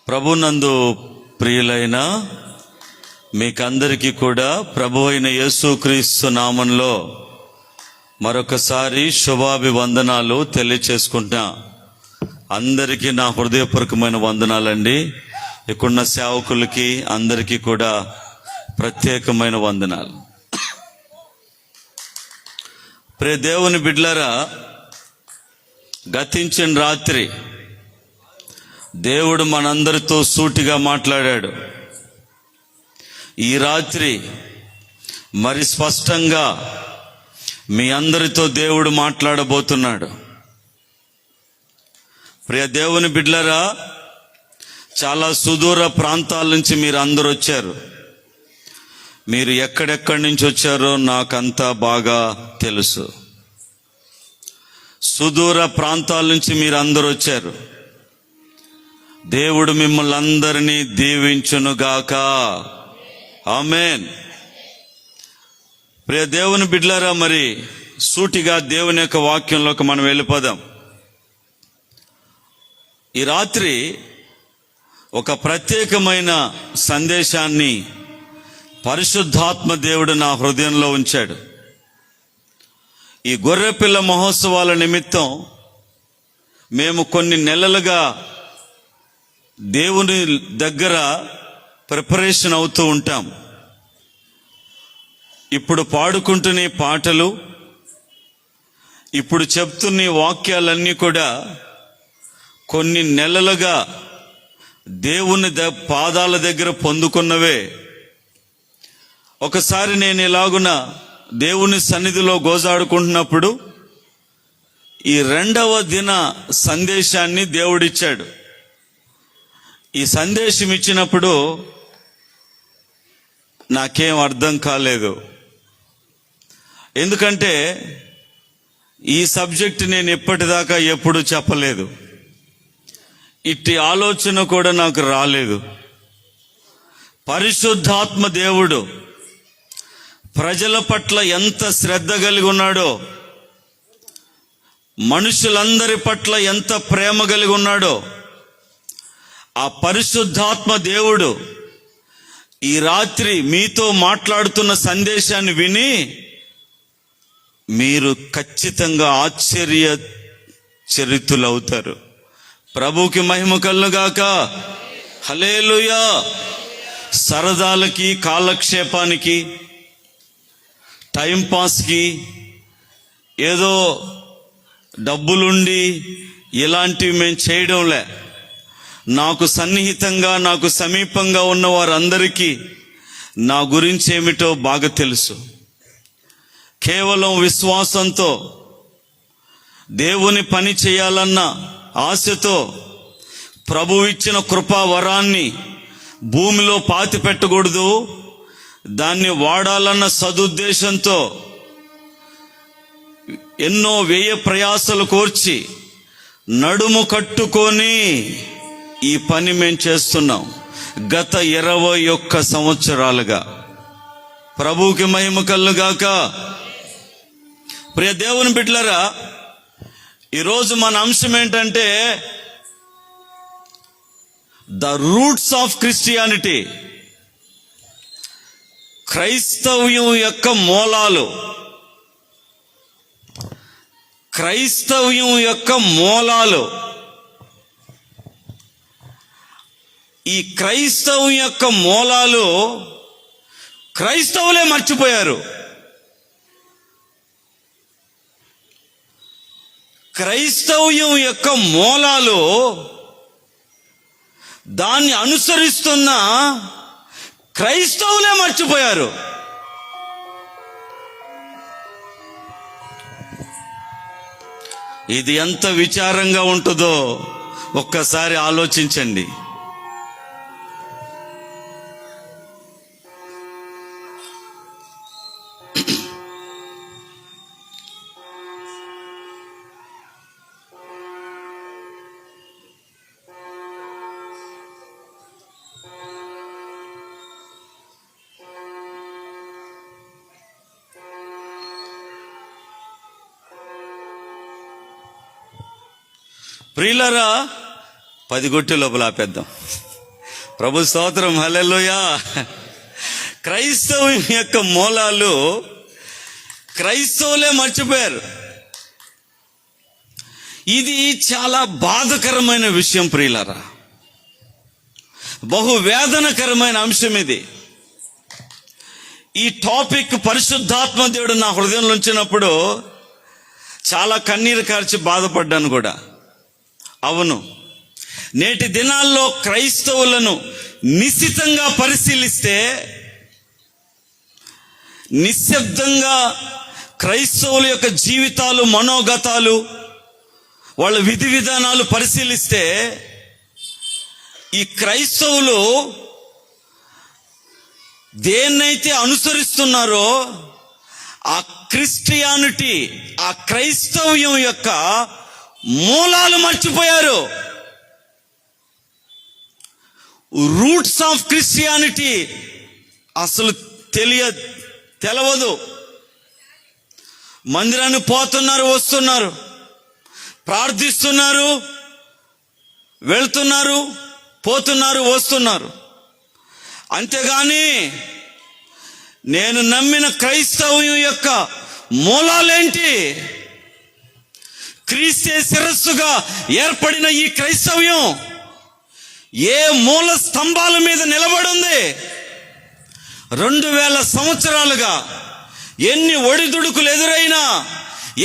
ప్రభునందు ప్రియులైన మీకందరికీ కూడా ప్రభు అయిన యేసుక్రీస్తు నామంలో మరొకసారి శుభాభివందనాలు తెలియచేసుకుంటా. అందరికీ నా హృదయపూర్వకమైన వందనాలండి. ఇక్కడున్న సేవకులకి అందరికీ కూడా ప్రత్యేకమైన వందనాలు. ప్రియ దేవుని బిడ్డలారా, గతించిన రాత్రి దేవుడు మనందరితో సూటిగా మాట్లాడాడు. ఈ రాత్రి మరి స్పష్టంగా మీ అందరితో దేవుడు మాట్లాడబోతున్నాడు. ప్రియ దేవుని బిడ్డలారా, చాలా సుదూర ప్రాంతాల నుంచి మీరు అందరూ వచ్చారు. మీరు ఎక్కడెక్కడి నుంచి వచ్చారో నాకంతా బాగా తెలుసు. సుదూర ప్రాంతాల నుంచి మీరు అందరూ వచ్చారు. దేవుడు మిమ్మల్ని అందరినీ దీవించునుగాక. ఆమేన్. ప్రియ దేవుని బిడ్డలారా, మరి సూటిగా దేవుని యొక్క వాక్యంలోకి మనం వెళ్ళిపోదాం. ఈ రాత్రి ఒక ప్రత్యేకమైన సందేశాన్ని పరిశుద్ధాత్మ దేవుడు నా హృదయంలో ఉంచాడు. ఈ గొర్రెపిల్ల మహోత్సవాల నిమిత్తం మేము కొన్ని నెలలుగా దేవుని దగ్గర ప్రిపరేషన్ అవుతూ ఉంటాం. ఇప్పుడు పాడుకుంటున్న పాటలు, ఇప్పుడు చెప్తున్న వాక్యాలన్నీ కూడా కొన్ని నెలలుగా దేవుని పాదాల దగ్గర పొందుకున్నవే. ఒకసారి నేను ఇలాగున దేవుని సన్నిధిలో గోజాడుకుంటున్నప్పుడు ఈ 2వ దిన సందేశాన్ని దేవుడిచ్చాడు. ఈ సందేశం ఇచ్చినప్పుడు నాకేం అర్థం కాలేదు. ఎందుకంటే ఈ సబ్జెక్ట్ నేను ఎప్పటిదాకా ఎప్పుడు చెప్పలేదు. ఇట్టి ఆలోచన కూడా నాకు రాలేదు. పరిశుద్ధాత్మ దేవుడు ప్రజల పట్ల ఎంత శ్రద్ధ కలిగి ఉన్నాడో, మనుషులందరి పట్ల ఎంత ప్రేమ కలిగి ఉన్నాడో, ఆ పరిశుద్ధాత్మ దేవుడు ఈ రాత్రి మీతో మాట్లాడుతున్న సందేశాన్ని విని మీరు ఖచ్చితంగా ఆశ్చర్యచరితులవుతారు. ప్రభువుకి మహిమ కలుగుగాక. హల్లెలూయా. సరదాలకి, కాలక్షేపానికి, టైంపాస్కి, ఏదో డబ్బులుండి ఇలాంటివి మేము చేయడంలే. నాకు సన్నిహితంగా, నాకు సమీపంగా ఉన్న వారందరికీ నా గురించి ఏమిటో బాగా తెలుసు. కేవలం విశ్వాసంతో దేవుని పని చేయాలన్న ఆశతో ప్రభువు ఇచ్చిన కృపా వరాన్ని భూమిలో పాతి పెట్టకూడదు, దాన్ని వాడాలన్న సదుద్దేశంతో ఎన్నో వ్యయ ప్రయాసలు కోర్చి నడుము కట్టుకొని ఈ పని మేము చేస్తున్నాం గత 21 సంవత్సరాలుగా. ప్రభువుకి మహిమ కలుగుగాక. ప్రియ దేవుని బిడ్డలారా, ఈరోజు మన అంశం ఏంటంటే ద రూట్స్ ఆఫ్ క్రిస్టియానిటీ. క్రైస్తవ్యం యొక్క మూలాలు. క్రైస్తవ్యం యొక్క మూలాలు. ఈ క్రైస్తవం యొక్క మూలాలు క్రైస్తవులే మర్చిపోయారు. క్రైస్తవ్యం యొక్క మూలాలు దాన్ని అనుసరిస్తున్న క్రైస్తవులే మర్చిపోయారు. ఇది ఎంత విచారంగా ఉంటుందో ఒక్కసారి ఆలోచించండి. ప్రియులారా, 10 గొట్టె లోపల ఆపేద్దాం. ప్రభు స్తోత్రం, హల్లెలూయా. క్రైస్తవం యొక్క మూలాలు క్రైస్తవులే మర్చిపోయారు. ఇది చాలా బాధకరమైన విషయం ప్రియులారా, బహు వేదనకరమైన అంశం ఇది. ఈ టాపిక్ పరిశుద్ధాత్మ దేవుడు నా హృదయంలో ఉంచినప్పుడు చాలా కన్నీరు కార్చి బాధపడ్డాను కూడా. అవును, నేటి దినాల్లో క్రైస్తవులను నిశితంగా పరిశీలిస్తే, నిశ్శబ్దంగా క్రైస్తవుల యొక్క జీవితాలు, మనోగతాలు, వాళ్ళ విధి విధానాలు పరిశీలిస్తే, ఈ క్రైస్తవులు దేన్నైతే అనుసరిస్తున్నారో ఆ క్రిస్టియానిటీ, ఆ క్రైస్తవ్యం యొక్క మూలాలు మర్చిపోయారు. రూట్స్ ఆఫ్ క్రిస్టియానిటీ అసలు తెలవదు. మందిరానికి పోతున్నారు, వస్తున్నారు, ప్రార్థిస్తున్నారు, వెళ్తున్నారు, పోతున్నారు, వస్తున్నారు. అంతేగాని నేను నమ్మిన క్రైస్తవ్యం యొక్క మూలాలేంటి, క్రీస్తే శిరస్సుగా ఏర్పడిన ఈ క్రైస్తవ్యం ఏ మూల స్తంభాల మీద నిలబడింది? 2000 సంవత్సరాలుగా ఎన్ని ఒడిదుడుకులు ఎదురైనా,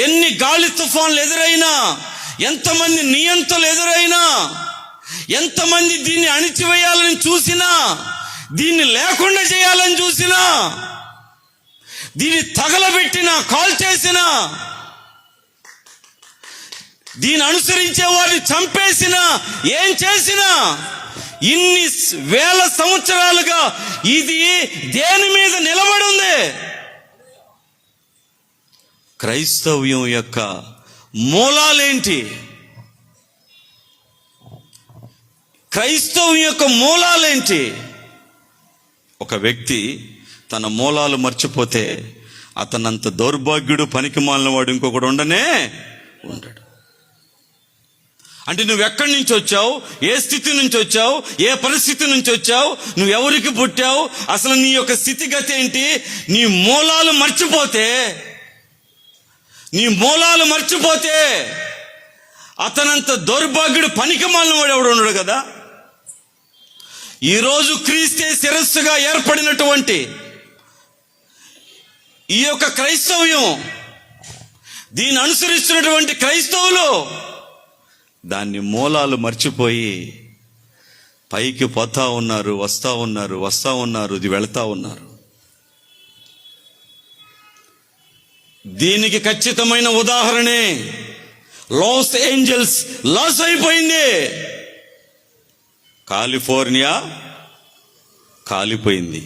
ఎన్ని గాలి తుఫాన్లు ఎదురైనా, ఎంతమంది నియంతలు ఎదురైనా, ఎంతమంది దీన్ని అణిచివేయాలని చూసినా, దీన్ని లేకుండా చేయాలని చూసినా, దీన్ని తగలబెట్టినా, కాల్ చేసినా, దీన్ని అనుసరించే వారిని చంపేసినా, ఏం చేసినా, ఇన్ని వేల సంవత్సరాలుగా ఇది దేని మీద నిలబడి ఉంది? క్రైస్తవ్యం యొక్క మూలాలేంటి? క్రైస్తవం యొక్క మూలాలేంటి? ఒక వ్యక్తి తన మూలాలు మర్చిపోతే అతనంత దౌర్భాగ్యుడు, పనికి మాలిన వాడు ఇంకొకడు ఉండనే ఉండడు. అంటే నువ్వు ఎక్కడి నుంచి వచ్చావు, ఏ స్థితి నుంచి వచ్చావు, ఏ పరిస్థితి నుంచి వచ్చావు, నువ్వు ఎవరికి పుట్టావు, అసలు నీ యొక్క స్థితిగతి ఏంటి? నీ మూలాలు మర్చిపోతే అతనంత దౌర్భాగ్యుడు, పనికి మాలిన వాడు ఎవడు ఉండడు కదా. ఈరోజు క్రీస్తే శిరస్సుగా ఏర్పడినటువంటి ఈ యొక్క క్రైస్తవ్యం, దీన్ని అనుసరిస్తున్నటువంటి క్రైస్తవులు దాన్ని మూలాలు మర్చిపోయి పైకి పోతా ఉన్నారు, వస్తా ఉన్నారు, ఇది వెళతా ఉన్నారు. దీనికి ఖచ్చితమైన ఉదాహరణే లాస్ ఏంజల్స్ లాస్ అయిపోయింది. కాలిఫోర్నియా కాలిపోయింది.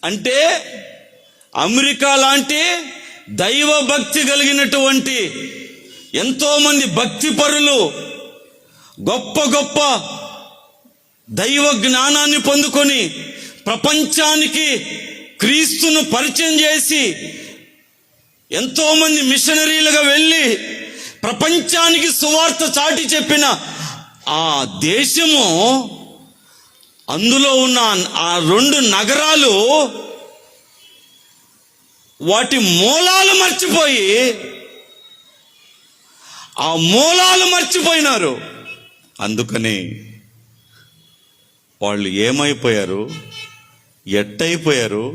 అంటే అమెరికా లాంటి దైవ భక్తి కలిగినటువంటి ఎంతో మంది భక్తి పరులు, గొప్ప గొప్ప దైవ జ్ఞానాన్ని పొందుకొని ప్రపంచానికి క్రీస్తును పరిచయం చేసి ఎంతో మంది మిషనరీలుగా వెళ్ళి ప్రపంచానికి సువార్త చాటి చెప్పిన ఆ దేశము, అందులో ఉన్న ఆ 2 నగరాలు వాటి మూలాలు మర్చిపోయినారు. అందుకని వాళ్ళు ఏమైపోయారు, ఎట్టయిపోయారు,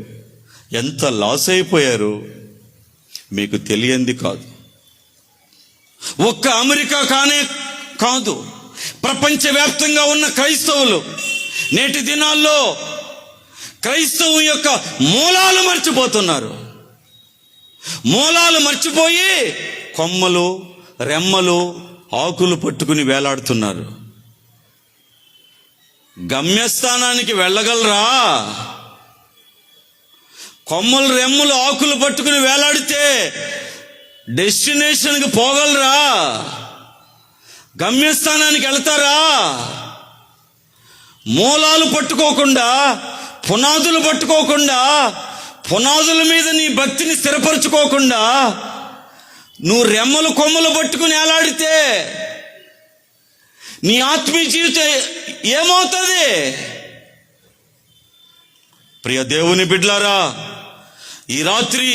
ఎంత లాస్ అయిపోయారు మీకు తెలియంది కాదు. ఒక్క అమెరికా కాదు, ప్రపంచవ్యాప్తంగా ఉన్న క్రైస్తవులు నేటి దినాల్లో క్రైస్తవం యొక్క మూలాలు మర్చిపోతున్నారు. మూలాలు మర్చిపోయి కొమ్మలు, రెమ్మలు, ఆకులు పట్టుకుని వేలాడుతున్నారు. గమ్యస్థానానికి వెళ్ళగలరా? కొమ్మలు, రెమ్మలు, ఆకులు పట్టుకుని వేలాడితే డెస్టినేషన్కి పోగలరా? గమ్యస్థానానికి వెళ్తారా? మూలాలు పట్టుకోకుండా, పునాదులు పట్టుకోకుండా, పునాదుల మీద నీ భక్తిని స్థిరపరచుకోకుండా నువ్వు రెమ్మలు, కొమ్మలు పట్టుకుని వేలాడితే నీ ఆత్మీయ జీవితం ఏమవుతుంది? ప్రియ దేవుని బిడ్డలారా, ఈ రాత్రి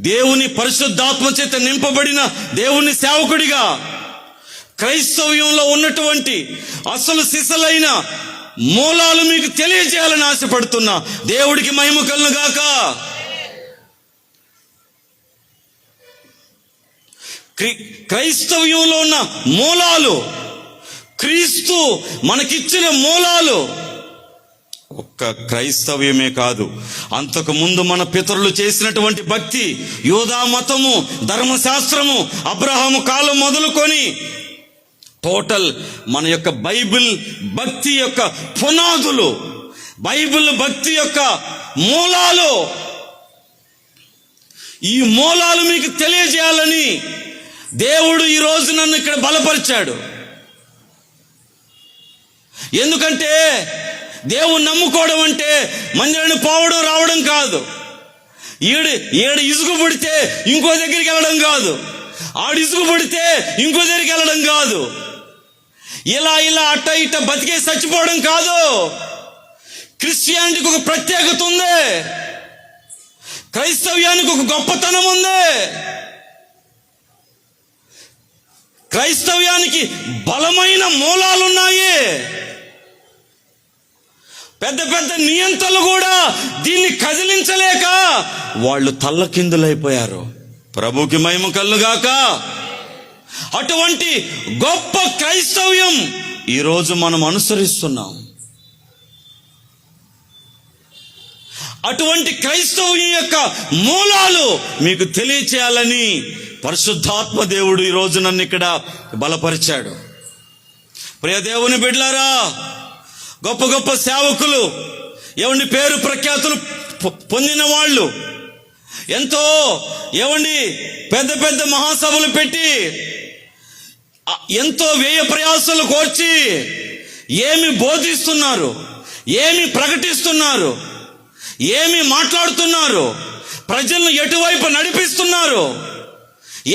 దేవుని పరిశుద్ధాత్మ చేత నింపబడిన దేవుని సేవకుడిగా క్రైస్తవ్యంలో ఉన్నటువంటి అసలు సిసలైన మూలాలు మీకు తెలియజేయాలని ఆశపడుతున్నా. దేవుడికి మహిమ కలుగును గాక. క్రైస్తవ్యంలో ఉన్న మూలాలు, క్రీస్తు మనకిచ్చిన మూలాలు ఒక్క క్రైస్తవ్యమే కాదు, అంతకు ముందు మన పితరులు చేసినటువంటి భక్తి, యూదా మతము, ధర్మశాస్త్రము, అబ్రహాము కాలం మొదలుకొని టోటల్ మన యొక్క బైబిల్ భక్తి యొక్క పునాదులు, బైబిల్ భక్తి యొక్క మూలాలు, ఈ మూలాలు మీకు తెలియజేయాలని దేవుడు ఈరోజు నన్ను ఇక్కడ బలపరిచాడు. ఎందుకంటే దేవుని నమ్ముకోవడం అంటే మందిరాన్ని పోవడం రావడం కాదు. ఏడు ఇసుగు పడితే ఇంకో దగ్గరికి వెళ్ళడం కాదు, ఆడు ఇసుగు పడితే ఇంకో దగ్గరికి వెళ్ళడం కాదు, ఇలా అట్ట ఇట్ట బతికే చచ్చిపోవడం కాదు. క్రిస్టియానిటీకి ఒక ప్రత్యేకత ఉంది, క్రైస్తవ్యానికి ఒక గొప్పతనం ఉంది, క్రైస్తవ్యానికి బలమైన మూలాలున్నాయి. పెద్ద పెద్ద నియంతలు కూడా దీన్ని కదిలించలేక వాళ్ళు తల్లకిందులైపోయారు. ప్రభుకి మహిమ కలుగుగాక. అటువంటి గొప్ప క్రైస్తవ్యం ఈరోజు మనం అనుసరిస్తున్నాం. అటువంటి క్రైస్తవ్యం యొక్క మూలాలు మీకు తెలియచేయాలని పరిశుద్ధాత్మ దేవుడు ఈరోజు నన్ను ఇక్కడ బలపరిచాడు. ప్రియ దేవుని బిడ్డలారా, గొప్ప గొప్ప సేవకులు, ఏమండి పేరు ప్రఖ్యాతులు పొందిన వాళ్ళు, ఎంతో ఏమండి పెద్ద పెద్ద మహాసభలు పెట్టి ఎంతో వ్యయ ప్రయాసాలు కోర్చి ఏమి బోధిస్తున్నారు, ఏమి ప్రకటిస్తున్నారు, ఏమి మాట్లాడుతున్నారు, ప్రజలను ఎటువైపు నడిపిస్తున్నారు,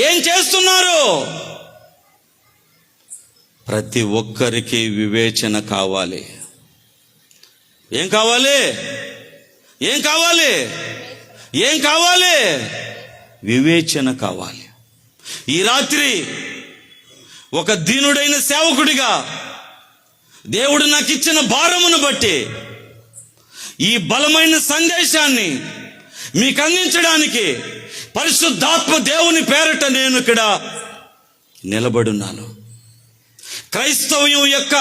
ఏం చేస్తున్నారు? ప్రతి ఒక్కరికి వివేచన కావాలి. ఏం కావాలి? ఏం కావాలి? ఏం కావాలి? వివేచన కావాలి. ఈ రాత్రి ఒక దీనుడైన సేవకుడిగా దేవుడు నాకు ఇచ్చిన భారమును బట్టి ఈ బలమైన సందేశాన్ని మీకు అందించడానికి పరిశుద్ధాత్మ దేవుని పేరట నేను ఇక్కడ నిలబడున్నాను. క్రైస్తవ్యం యొక్క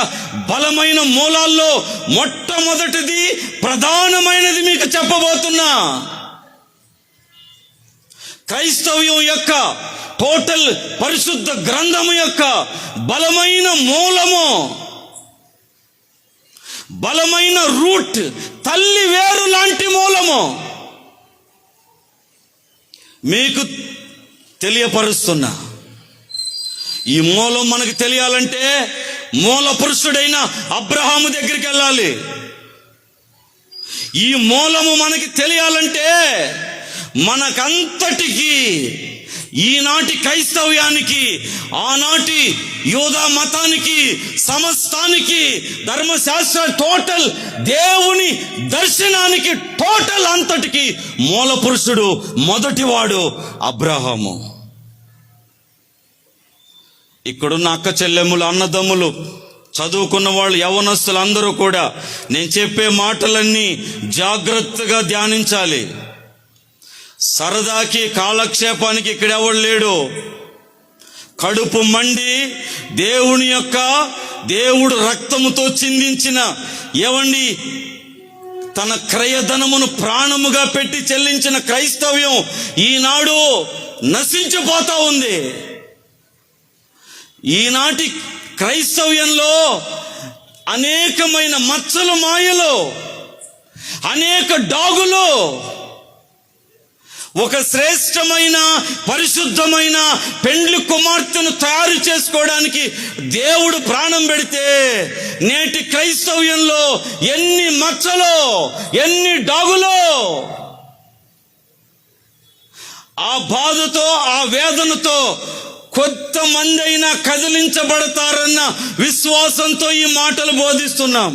బలమైన మూలాల్లో మొట్టమొదటిది, ప్రధానమైనది మీకు చెప్పబోతున్నా. క్రైస్తవ్యం యొక్క టోటల్ పరిశుద్ధ గ్రంథము యొక్క బలమైన మూలము, బలమైన రూట్, తల్లి వేరు లాంటి మూలము మీకు తెలియపరుస్తున్నా. ఈ మూలం మనకు తెలియాలంటే మూల పురుషుడైన అబ్రహాము దగ్గరికి వెళ్ళాలి. ఈ మూలము మనకి తెలియాలంటే మనకంతటికి, ఈనాటి క్రైస్తవ్యానికి, ఆనాటి యూదా మతానికి, సమస్తానికి, ధర్మశాస్త్ర టోటల్ దేవుని దర్శనానికి, టోటల్ అంతటికి మూల పురుషుడు మొదటివాడు అబ్రహాము. ఇక్కడున్న అక్క చెల్లెములు, అన్నదమ్ములు, చదువుకున్న వాళ్ళు, యవ్వనస్తులు అందరూ కూడా నేను చెప్పే మాటలన్నీ జాగ్రత్తగా ధ్యానించాలి. సరదాకి, కాలక్షేపానికి ఇక్కడ ఎవడు లేడు. కడుపు మండి దేవుడు రక్తముతో చిందించిన, ఏవండి తన క్రయధనమును ప్రాణముగా పెట్టి చెల్లించిన క్రైస్తవ్యం ఈనాడు నశించిపోతా ఉంది. ఈనాటి క్రైస్తవ్యంలో అనేకమైన మచ్చలు, మాయలు, అనేక డాగులు. ఒక శ్రేష్టమైన పరిశుద్ధమైన పెండ్లి కుమార్తెను తయారు చేసుకోవడానికి దేవుడు ప్రాణం పెడితే నేటి క్రైస్తవ్యంలో ఎన్ని మచ్చలో, ఎన్ని డాగులో. ఆ బాధతో, ఆ వేదనతో కొంతమంది అయినా కదిలించబడతారన్న విశ్వాసంతో ఈ మాటలు బోధిస్తున్నాం.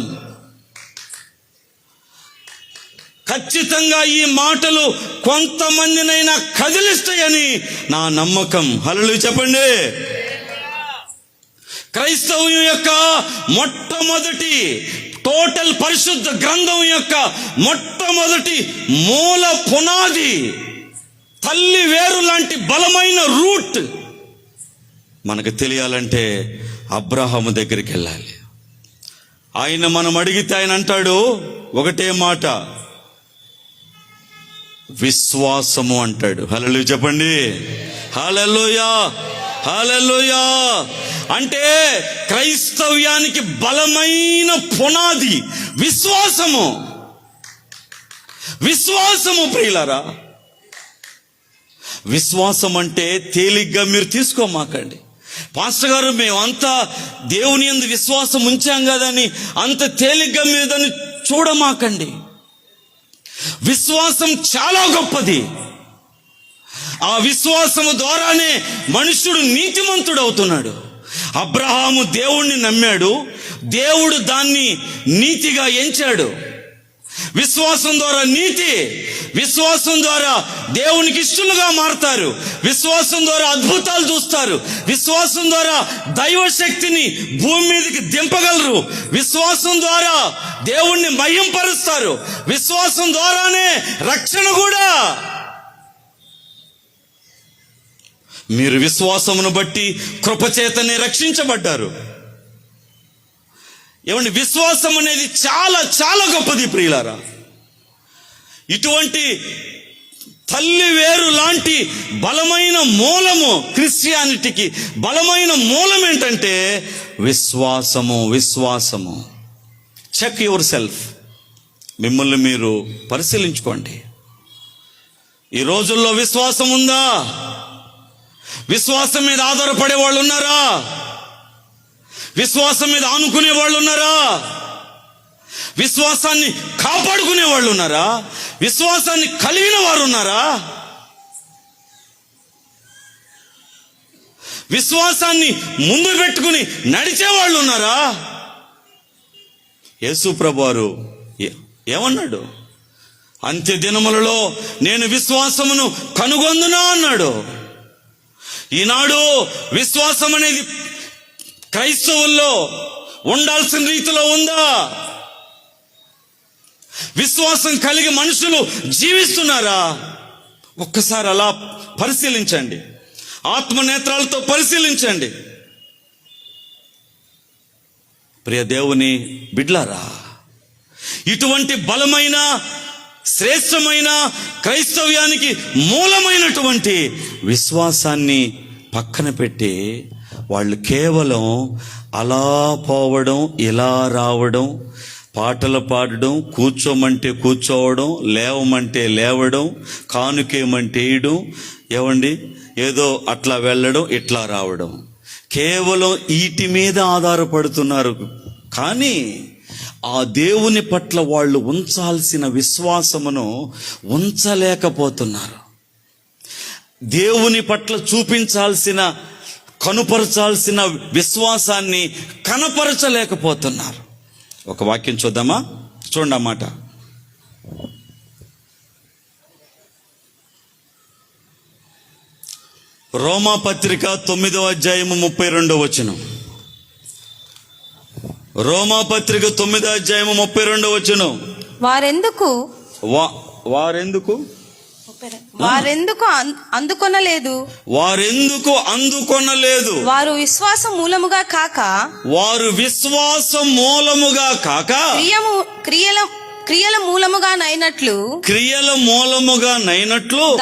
ఖచ్చితంగా ఈ మాటలు కొంతమందినైనా కదిలిస్తాయని నా నమ్మకం. హల్లెలూయా చెప్పండి. క్రైస్తవం యొక్క మొట్టమొదటి టోటల్ పరిశుద్ధ గ్రంథం యొక్క మొట్టమొదటి మూల పునాది, తల్లి వేరు లాంటి బలమైన రూట్ మనకు తెలియాలంటే అబ్రహాము దగ్గరికి వెళ్ళాలి. ఆయన మనం అడిగితే ఆయన అంటాడు ఒకటే మాట, విశ్వాసము అంటాడు. హల్లెలూయా చెప్పండి. హల్లెలూయా, హల్లెలూయా. అంటే క్రైస్తవ్యానికి బలమైన పునాది విశ్వాసము. విశ్వాసము ప్రియులారా, విశ్వాసం అంటే తేలిగ్గా మీరు తీసుకోమాకండి. పాస్టర్ గారు మేమంతా దేవుని యందు విశ్వాసం ఉంచాం కదని అంత తేలిగ్గా మీరు దాన్ని చూడమాకండి. విశ్వాసం చాలా గొప్పది. ఆ విశ్వాసము ద్వారానే మనుష్యుడు నీతిమంతుడు అవుతున్నాడు. అబ్రహాము దేవుణ్ణి నమ్మాడు, దేవుడు దాన్ని నీతిగా ఎంచాడు. విశ్వాసం ద్వారా నీతి, విశ్వాసం ద్వారా దేవునికి ఇష్టలుగా మారతారు, విశ్వాసం ద్వారా అద్భుతాలు చూస్తారు, విశ్వాసం ద్వారా దైవశక్తిని భూమి మీదకి దింపగలరు, విశ్వాసం ద్వారా దేవుణ్ణి మహింపరుస్తారు, విశ్వాసం ద్వారానే రక్షణ కూడా. మీరు విశ్వాసమును బట్టి కృపచేతనే రక్షించబడ్డారు. ఏమండి, విశ్వాసం అనేది చాలా చాలా గొప్పది ప్రియులారా. ఇటువంటి తల్లి వేరు లాంటి బలమైన మూలము క్రిస్టియానిటీకి బలమైన మూలం ఏంటంటే విశ్వాసము. విశ్వాసము. Check your self. మిమ్మల్ని మీరు పరిశీలించుకోండి. ఈ రోజుల్లో విశ్వాసం ఉందా? విశ్వాసం మీద ఆధారపడే వాళ్ళు ఉన్నారా? విశ్వాసం మీద ఆనుకునే వాళ్ళు ఉన్నారా? విశ్వాసాన్ని కాపాడుకునే వాళ్ళు ఉన్నారా? విశ్వాసాన్ని కలిగిన వారు ఉన్నారా? విశ్వాసాన్ని ముందు పెట్టుకుని నడిచే వాళ్ళు ఉన్నారా? యేసు ప్రభువారు ఏమన్నాడు? అంత్య దినములలో నేను విశ్వాసమును కనుగొందునా అన్నాడు. ఈనాడు విశ్వాసం అనేది క్రైస్తవుల్లో ఉండాల్సిన రీతిలో ఉందా? విశ్వాసం కలిగి మనుషులు జీవిస్తున్నారా? ఒక్కసారి అలా పరిశీలించండి, ఆత్మనేత్రాలతో పరిశీలించండి. ప్రియ దేవుని బిడ్లారా, ఇటువంటి బలమైన శ్రేష్టమైన క్రైస్తవ్యానికి మూలమైనటువంటి విశ్వాసాన్ని పక్కన పెట్టి వాళ్ళు కేవలం అలా పోవడం, ఇలా రావడం, పాటలు పాడడం, కూర్చోమంటే కూర్చోవడం, లేవమంటే లేవడం, కానుకేమంటే వేయడం, ఏమండి ఏదో అట్లా వెళ్ళడం, ఇట్లా రావడం, కేవలం వీటి మీద ఆధారపడుతున్నారు. కానీ ఆ దేవుని పట్ల వాళ్ళు ఉంచాల్సిన విశ్వాసమును ఉంచలేకపోతున్నారు. దేవుని పట్ల చూపించాల్సిన, కనుపరచాల్సిన విశ్వాసాన్ని కనపరచలేకపోతున్నారు. ఒక వాక్యం చూద్దామా? చూడండి అన్నమాట. రోమా పత్రిక 9వ అధ్యాయము 32వ వచనం. రోమా పత్రిక 9వ అధ్యాయము 32వ వచనం. వారెందుకు అందుకొనలేదు? వారు విశ్వాసం మూలముగా కాక క్రియల మూలముగా నైనట్లు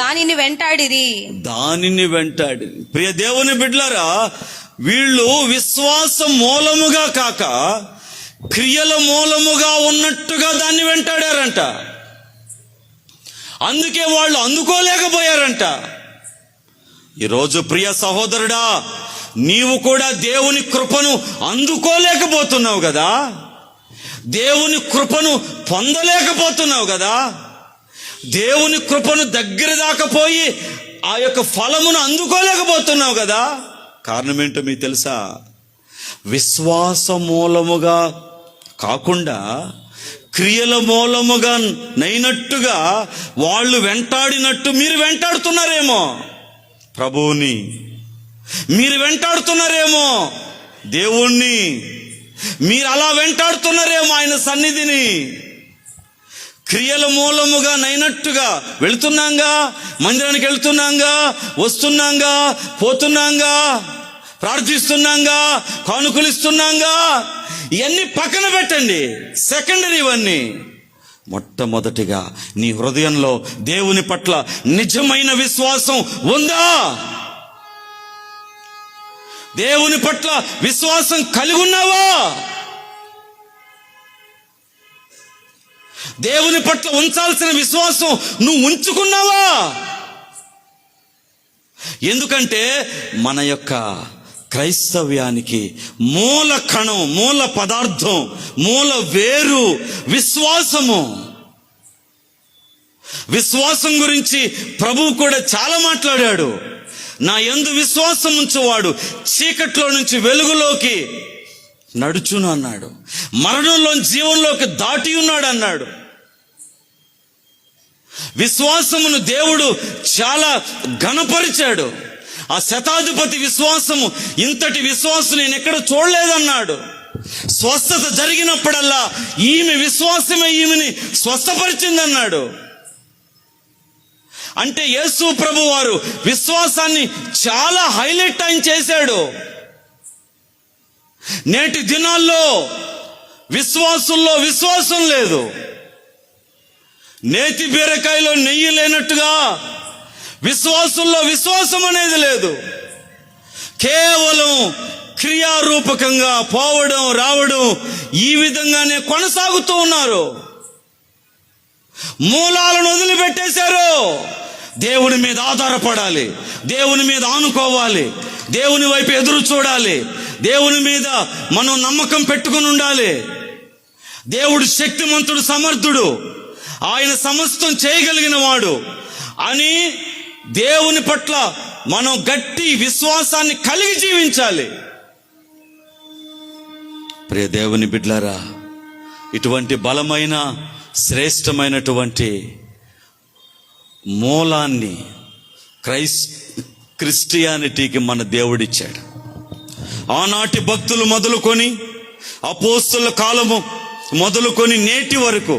దానిని వెంటాడిరి. ప్రియ దేవుని బిడ్డలారా, వీళ్ళు విశ్వాసం మూలముగా కాక క్రియల మూలముగా ఉన్నట్టుగా దాన్ని వెంటాడారంట. అందుకే వాళ్ళు అందుకోలేకపోయారంట. ఈరోజు ప్రియ సహోదరుడా, నీవు కూడా దేవుని కృపను అందుకోలేకపోతున్నావు కదా, దేవుని కృపను పొందలేకపోతున్నావు కదా, దేవుని కృపను దగ్గర దాకా పోయి ఆ యొక్క ఫలమును అందుకోలేకపోతున్నావు కదా. కారణం ఏంటో మీకు తెలుసా? విశ్వాస మూలముగా కాకుండా క్రియల మూలముగా నైనట్టుగా వాళ్ళు వెంటాడినట్టు మీరు వెంటాడుతున్నారేమో ప్రభువుని, మీరు వెంటాడుతున్నారేమో దేవుణ్ణి, మీరు అలా వెంటాడుతున్నారేమో ఆయన సన్నిధిని. క్రియల మూలముగా నైనట్టుగా వెళుతున్నాంగా, మందిరానికి వెళ్తున్నాంగా, వస్తున్నాంగా, పోతున్నాంగా, ప్రార్థిస్తున్నాంగా, కానుకలిస్తున్నాంగా, ఇవన్నీ పక్కన పెట్టండి, సెకండరీ ఇవన్నీ. మొట్టమొదటిగా నీ హృదయంలో దేవుని పట్ల నిజమైన విశ్వాసం ఉందా? దేవుని పట్ల విశ్వాసం కలిగి ఉన్నావా? దేవుని పట్ల ఉంచాల్సిన విశ్వాసం నువ్వు ఉంచుకున్నావా? ఎందుకంటే మన యొక్క క్రైస్తవ్యానికి మూల కణం, మూల పదార్థం, మూల వేరు విశ్వాసము. విశ్వాసం గురించి ప్రభువు కూడా చాలా మాట్లాడాడు. నా యందు విశ్వాసం ఉంచువాడు చీకట్లో నుంచి వెలుగులోకి నడుచును అన్నాడు, మరణంలో జీవంలోకి దాటి ఉన్నాడు అన్నాడు. విశ్వాసమును దేవుడు చాలా ఘనపరిచాడు. ఆ శతాధిపతి విశ్వాసము, ఇంతటి విశ్వాసం నేను ఎక్కడ చూడలేదన్నాడు. స్వస్థత జరిగినప్పుడల్లా ఈమె విశ్వాసమే ఈమెని స్వస్థపరిచిందన్నాడు. అంటే యేసు ప్రభు వారు విశ్వాసాన్ని చాలా హైలైట్ ఆయన చేశాడు. నేటి దినాల్లో విశ్వాసుల్లో విశ్వాసం లేదు. నేతి బీరకాయలో నెయ్యి లేనట్టుగా విశ్వాసుల్లో విశ్వాసం అనేది లేదు. కేవలం క్రియారూపకంగా పోవడం రావడం ఈ విధంగానే కొనసాగుతూ ఉన్నారు. మూలాలను వదిలిపెట్టేశారు. దేవుని మీద ఆధారపడాలి, దేవుని మీద ఆనుకోవాలి, దేవుని వైపు ఎదురు చూడాలి, దేవుని మీద మనం నమ్మకం పెట్టుకుని ఉండాలి. దేవుడు శక్తిమంతుడు, సమర్థుడు, ఆయన సమస్తం చేయగలిగిన వాడు అని దేవుని పట్ల మనం గట్టి విశ్వాసాన్ని కలిగి జీవించాలి. ప్రియ దేవుని బిడ్డలారా, ఇటువంటి బలమైన శ్రేష్టమైనటువంటి మూలాన్ని క్రిస్టియానిటీకి మన దేవుడిచ్చాడు. ఆనాటి భక్తులు మొదలుకొని అపోస్తలుల కాలము మొదలుకొని నేటి వరకు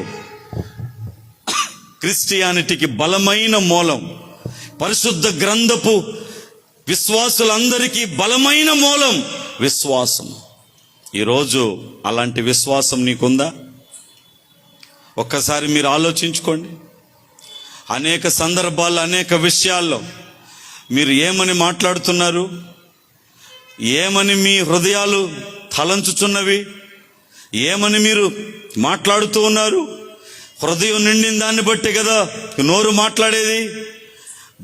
క్రిస్టియానిటీకి బలమైన మూలం, పరిశుద్ధ గ్రంథపు విశ్వాసులందరికీ బలమైన మూలం విశ్వాసం. ఈరోజు అలాంటి విశ్వాసం నీకుందా? ఒక్కసారి మీరు ఆలోచించుకోండి. అనేక సందర్భాల్లో, అనేక విషయాల్లో మీరు ఏమని మాట్లాడుతున్నారు? ఏమని మీ హృదయాలు తలంచుచున్నవి? ఏమని మీరు మాట్లాడుతూ ఉన్నారు? హృదయం నిండిన దాన్ని బట్టి కదా నోరు మాట్లాడేది.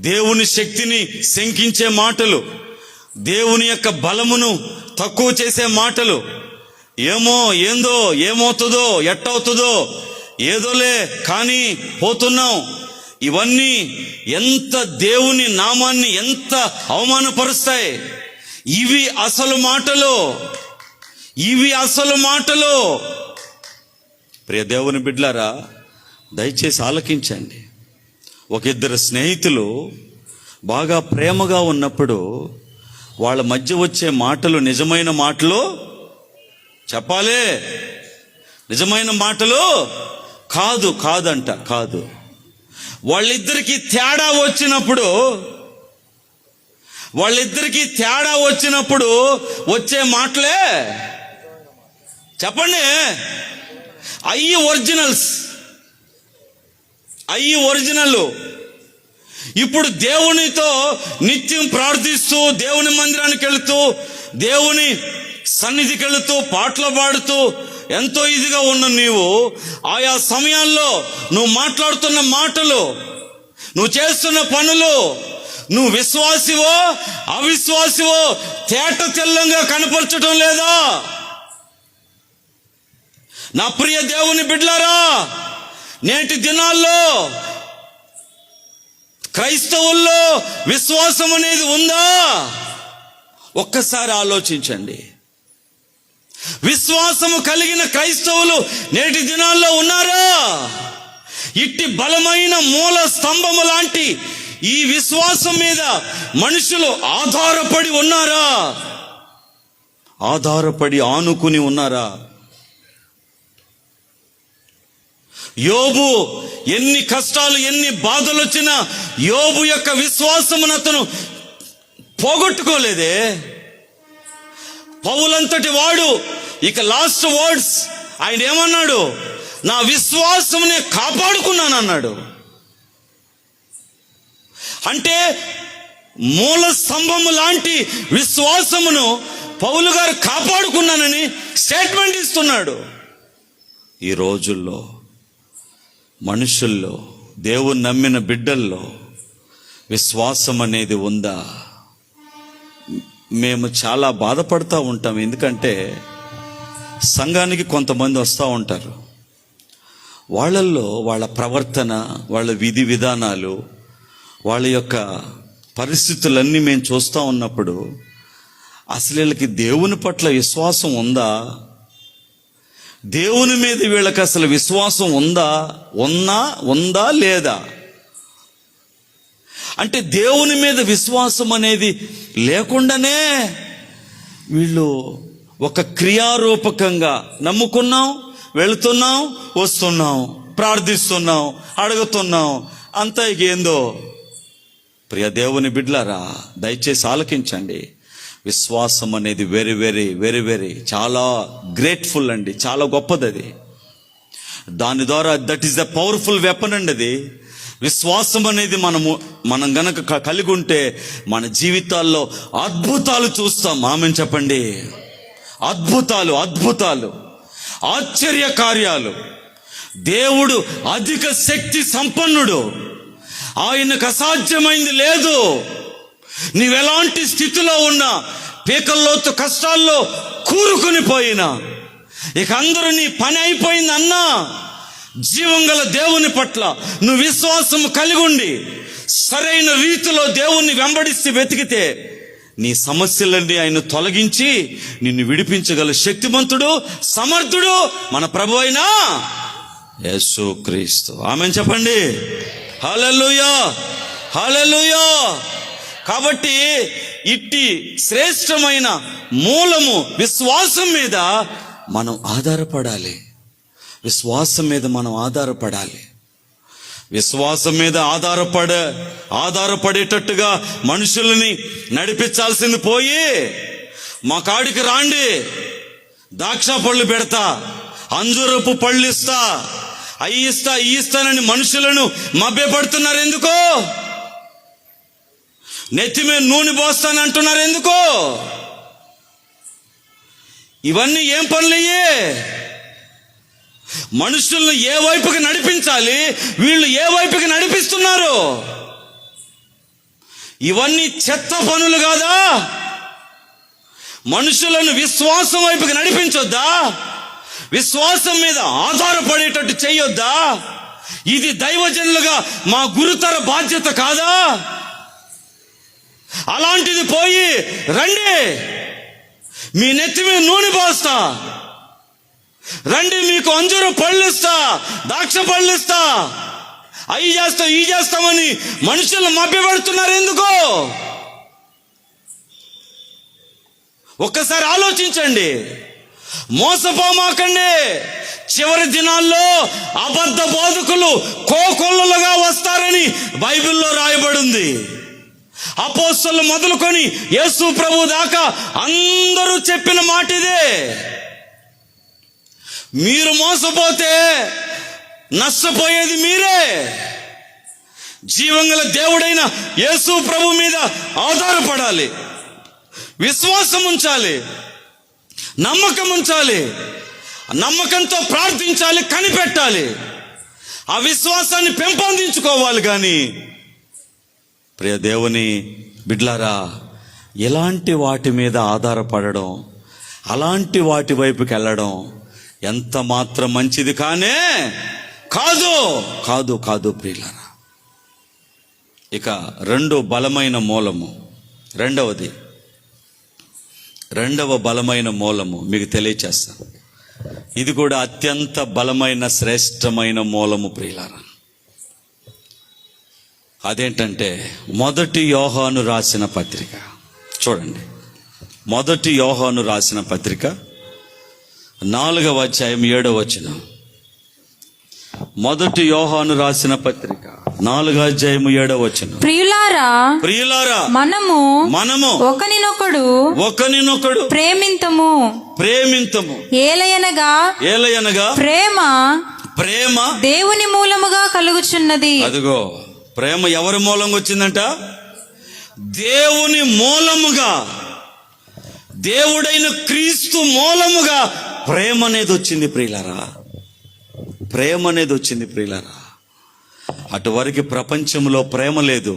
దేవుని శక్తిని శంకించే మాటలు, దేవుని యొక్క బలమును తక్కువ చేసే మాటలు, ఏమో ఏందో, ఏమవుతుందో, ఎట్టవుతుందో, ఏదోలే కానీ పోతున్నాం, ఇవన్నీ ఎంత దేవుని నామాన్ని ఎంత అవమానపరుస్తాయి. ఇవి అసలు మాటలు, ఇవి అసలు మాటలు. ప్రియ దేవుని బిడ్డలారా, దయచేసి ఆలకించండి. ఒక ఇద్దరు స్నేహితులు బాగా ప్రేమగా ఉన్నప్పుడు వాళ్ళ మధ్య వచ్చే మాటలు నిజమైన మాటలు చెప్పాలి, నిజమైన మాటలు కాదు. వాళ్ళిద్దరికి తేడా వచ్చినప్పుడు వచ్చే మాటలే చెప్పండి. అయ్యి ఒరిజినల్. ఇప్పుడు దేవునితో నిత్యం ప్రార్థిస్తూ, దేవుని మందిరానికి వెళుతూ, దేవుని సన్నిధికి వెళుతూ, పాటలు పాడుతూ ఎంతో ఇదిగా ఉన్న నీవు ఆయా సమయాల్లో నువ్వు మాట్లాడుతున్న మాటలు, నువ్వు చేస్తున్న పనులు, నువ్వు విశ్వాసివో అవిశ్వాసివో తేట తెల్లంగా కనపరచడం లేదా? నా ప్రియ దేవుని బిడ్డలారా, నేటి దినాల్లో క్రైస్తవుల్లో విశ్వాసం అనేది ఉందా? ఒక్కసారి ఆలోచించండి. విశ్వాసము కలిగిన క్రైస్తవులు నేటి దినాల్లో ఉన్నారా? ఇట్టి బలమైన మూల స్తంభము లాంటి ఈ విశ్వాసం మీద మనుషులు ఆధారపడి ఉన్నారా? ఆధారపడి ఆనుకుని ఉన్నారా? యోబు ఎన్ని కష్టాలు, ఎన్ని బాధలు వచ్చినా యోబు యొక్క విశ్వాసమును అతను పోగొట్టుకోలేదే. పౌలంతటి వాడు ఇక లాస్ట్ వర్డ్స్ ఆయన ఏమన్నాడు? నా విశ్వాసమునే కాపాడుకున్నానన్నాడు. అంటే మూల స్తంభము లాంటి విశ్వాసమును పౌలు గారు కాపాడుకున్నానని స్టేట్మెంట్ ఇస్తున్నాడు. ఈ రోజుల్లో మనుషుల్లో, దేవుని నమ్మిన బిడ్డల్లో విశ్వాసం అనేది ఉందా? మేము చాలా బాధపడుతూ ఉంటాం. ఎందుకంటే సంఘానికి కొంతమంది వస్తూ ఉంటారు. వాళ్ళల్లో వాళ్ళ ప్రవర్తన, వాళ్ళ విధి విధానాలు, వాళ్ళ యొక్క పరిస్థితులన్నీ మేము చూస్తూ ఉన్నప్పుడు అసలు వీళ్ళకి దేవుని పట్ల విశ్వాసం ఉందా? దేవుని మీద వీళ్ళకి అసలు విశ్వాసం ఉందా లేదా? అంటే దేవుని మీద విశ్వాసం అనేది లేకుండానే వీళ్ళు ఒక క్రియారూపకంగా నమ్ముకున్నాం, వెళుతున్నాం, వస్తున్నాం, ప్రార్థిస్తున్నాం, అడుగుతున్నాం, అంతా ఇక ఏందో. ప్రియ దేవుని బిడ్డలారా, దయచేసి ఆలకించండి. విశ్వాసం అనేది వెరీ వెరీ వెరీ వెరీ చాలా గ్రేట్ఫుల్ అండి, చాలా గొప్పది అది. దాని ద్వారా that is the powerful weapon అండి అది. విశ్వాసం అనేది మనం గనక కలిగి ఉంటే మన జీవితాల్లో అద్భుతాలు చూస్తాం. ఆమెను చెప్పండి. అద్భుతాలు, ఆశ్చర్య కార్యాలు. దేవుడు అధిక శక్తి సంపన్నుడు, ఆయనకు అసాధ్యమైంది లేదు. నీవెలాంటి స్థితిలో ఉన్నా, పీకల్లోతు కష్టాల్లో కూరుకుని పోయినా, ఇక అందరూ నీ పని అయిపోయింది అన్నా, జీవం గల దేవుని పట్ల నువ్వు విశ్వాసం కలిగి ఉండి సరైన రీతిలో దేవుణ్ణి వెంబడిస్తే వెతికితే నీ సమస్యలన్నీ ఆయన తొలగించి నిన్ను విడిపించగల శక్తిమంతుడు, సమర్థుడు మన ప్రభు అయిన యేసుక్రీస్తు. ఆమేన్ చెప్పండి. హల్లెలూయా, హల్లెలూయా. కాబట్టి ఇట్టి శ్రేష్టమైన మూలము విశ్వాసం మీద మనం ఆధారపడాలి. విశ్వాసం మీద మనం ఆధారపడాలి. విశ్వాసం మీద ఆధారపడేటట్టుగా మనుషుల్ని నడిపించాల్సింది పోయి, మా కాడికి రాండి, ద్రాక్ష పళ్ళు పెడతా, అంజూరపు పళ్ళు ఇస్తా, అయి ఇస్తానని మనుషులను మభ్యపడుతున్నారు. ఎందుకో? నెత్తి మీద నూనె పోస్తానంటున్నారు. ఎందుకో? ఇవన్నీ ఏం పనులయ్యే? మనుషులను ఏ వైపుకి నడిపించాలి, వీళ్ళు ఏ వైపుకి నడిపిస్తున్నారు? ఇవన్నీ చెత్త పనులు కాదా? మనుషులను విశ్వాసం వైపుకి నడిపించొద్దా? విశ్వాసం మీద ఆధారపడేటట్టు చేయొద్దా? ఇది దైవజనులుగా మా గురుతర బాధ్యత కాదా? అలాంటిది పోయి రండి, మీ నెత్తి మీద నూనె పోస్తా, రండి మీకు అంజూరు పళ్ళు ఇస్తా, ద్రాక్ష పళ్ళు ఇస్తా, అవి చేస్తాం ఈ చేస్తామని మనుషులు మభ్యపెడుతున్నారు. ఎందుకో? ఒక్కసారి ఆలోచించండి. మోసపోమాకండి. చివరి దినాల్లో అబద్ధ బోధకులు కోకొల్లలుగా వస్తారని బైబిల్లో రాయబడింది. అపోస్తలులు మొదలుకొని యేసు ప్రభు దాకా అందరూ చెప్పిన మాట ఇదే. మీరు మోసపోతే నష్టపోయేది మీరే. జీవంగల దేవుడైన యేసు ప్రభు మీద ఆధారపడాలి, విశ్వాసం ఉంచాలి, నమ్మకం ఉంచాలి, నమ్మకంతో ప్రార్థించాలి, కనిపెట్టాలి, ఆ విశ్వాసాన్ని పెంపొందించుకోవాలి. కానీ ప్రియ దేవుని బిడ్లారా, ఎలాంటి వాటి మీద ఆధారపడడం, అలాంటి వాటి వైపుకి వెళ్ళడం ఎంత మాత్రం మంచిది కాదు ప్రియులారా. ఇక రెండో బలమైన మూలము, రెండవది రెండవ బలమైన మూలము మీకు తెలియచేస్తాను. ఇది కూడా అత్యంత బలమైన శ్రేష్టమైన మూలము ప్రియులారా. అదేంటంటే మొదటి యోహాను రాసిన పత్రిక. చూడండి, మొదటి యోహాను రాసిన పత్రిక 4వ అధ్యాయం 7వ వచనం. మొదటి యోహాను రాసిన పత్రిక 4వ అధ్యాయం 7వ వచనం. ప్రియులారా మనము ఒకనినొకడు ప్రేమింతము. ఏలయనగా ప్రేమ దేవుని మూలముగా కలుగుచున్నది. అదిగో, ప్రేమ ఎవరి మూలంగా వచ్చిందంట? దేవుని మూలముగా, దేవుడైన క్రీస్తు మూలముగా ప్రేమ అనేది వచ్చింది ప్రియులారా. ప్రేమ అనేది వచ్చింది ప్రియులారా. అటువరకు ప్రపంచంలో ప్రేమ లేదు,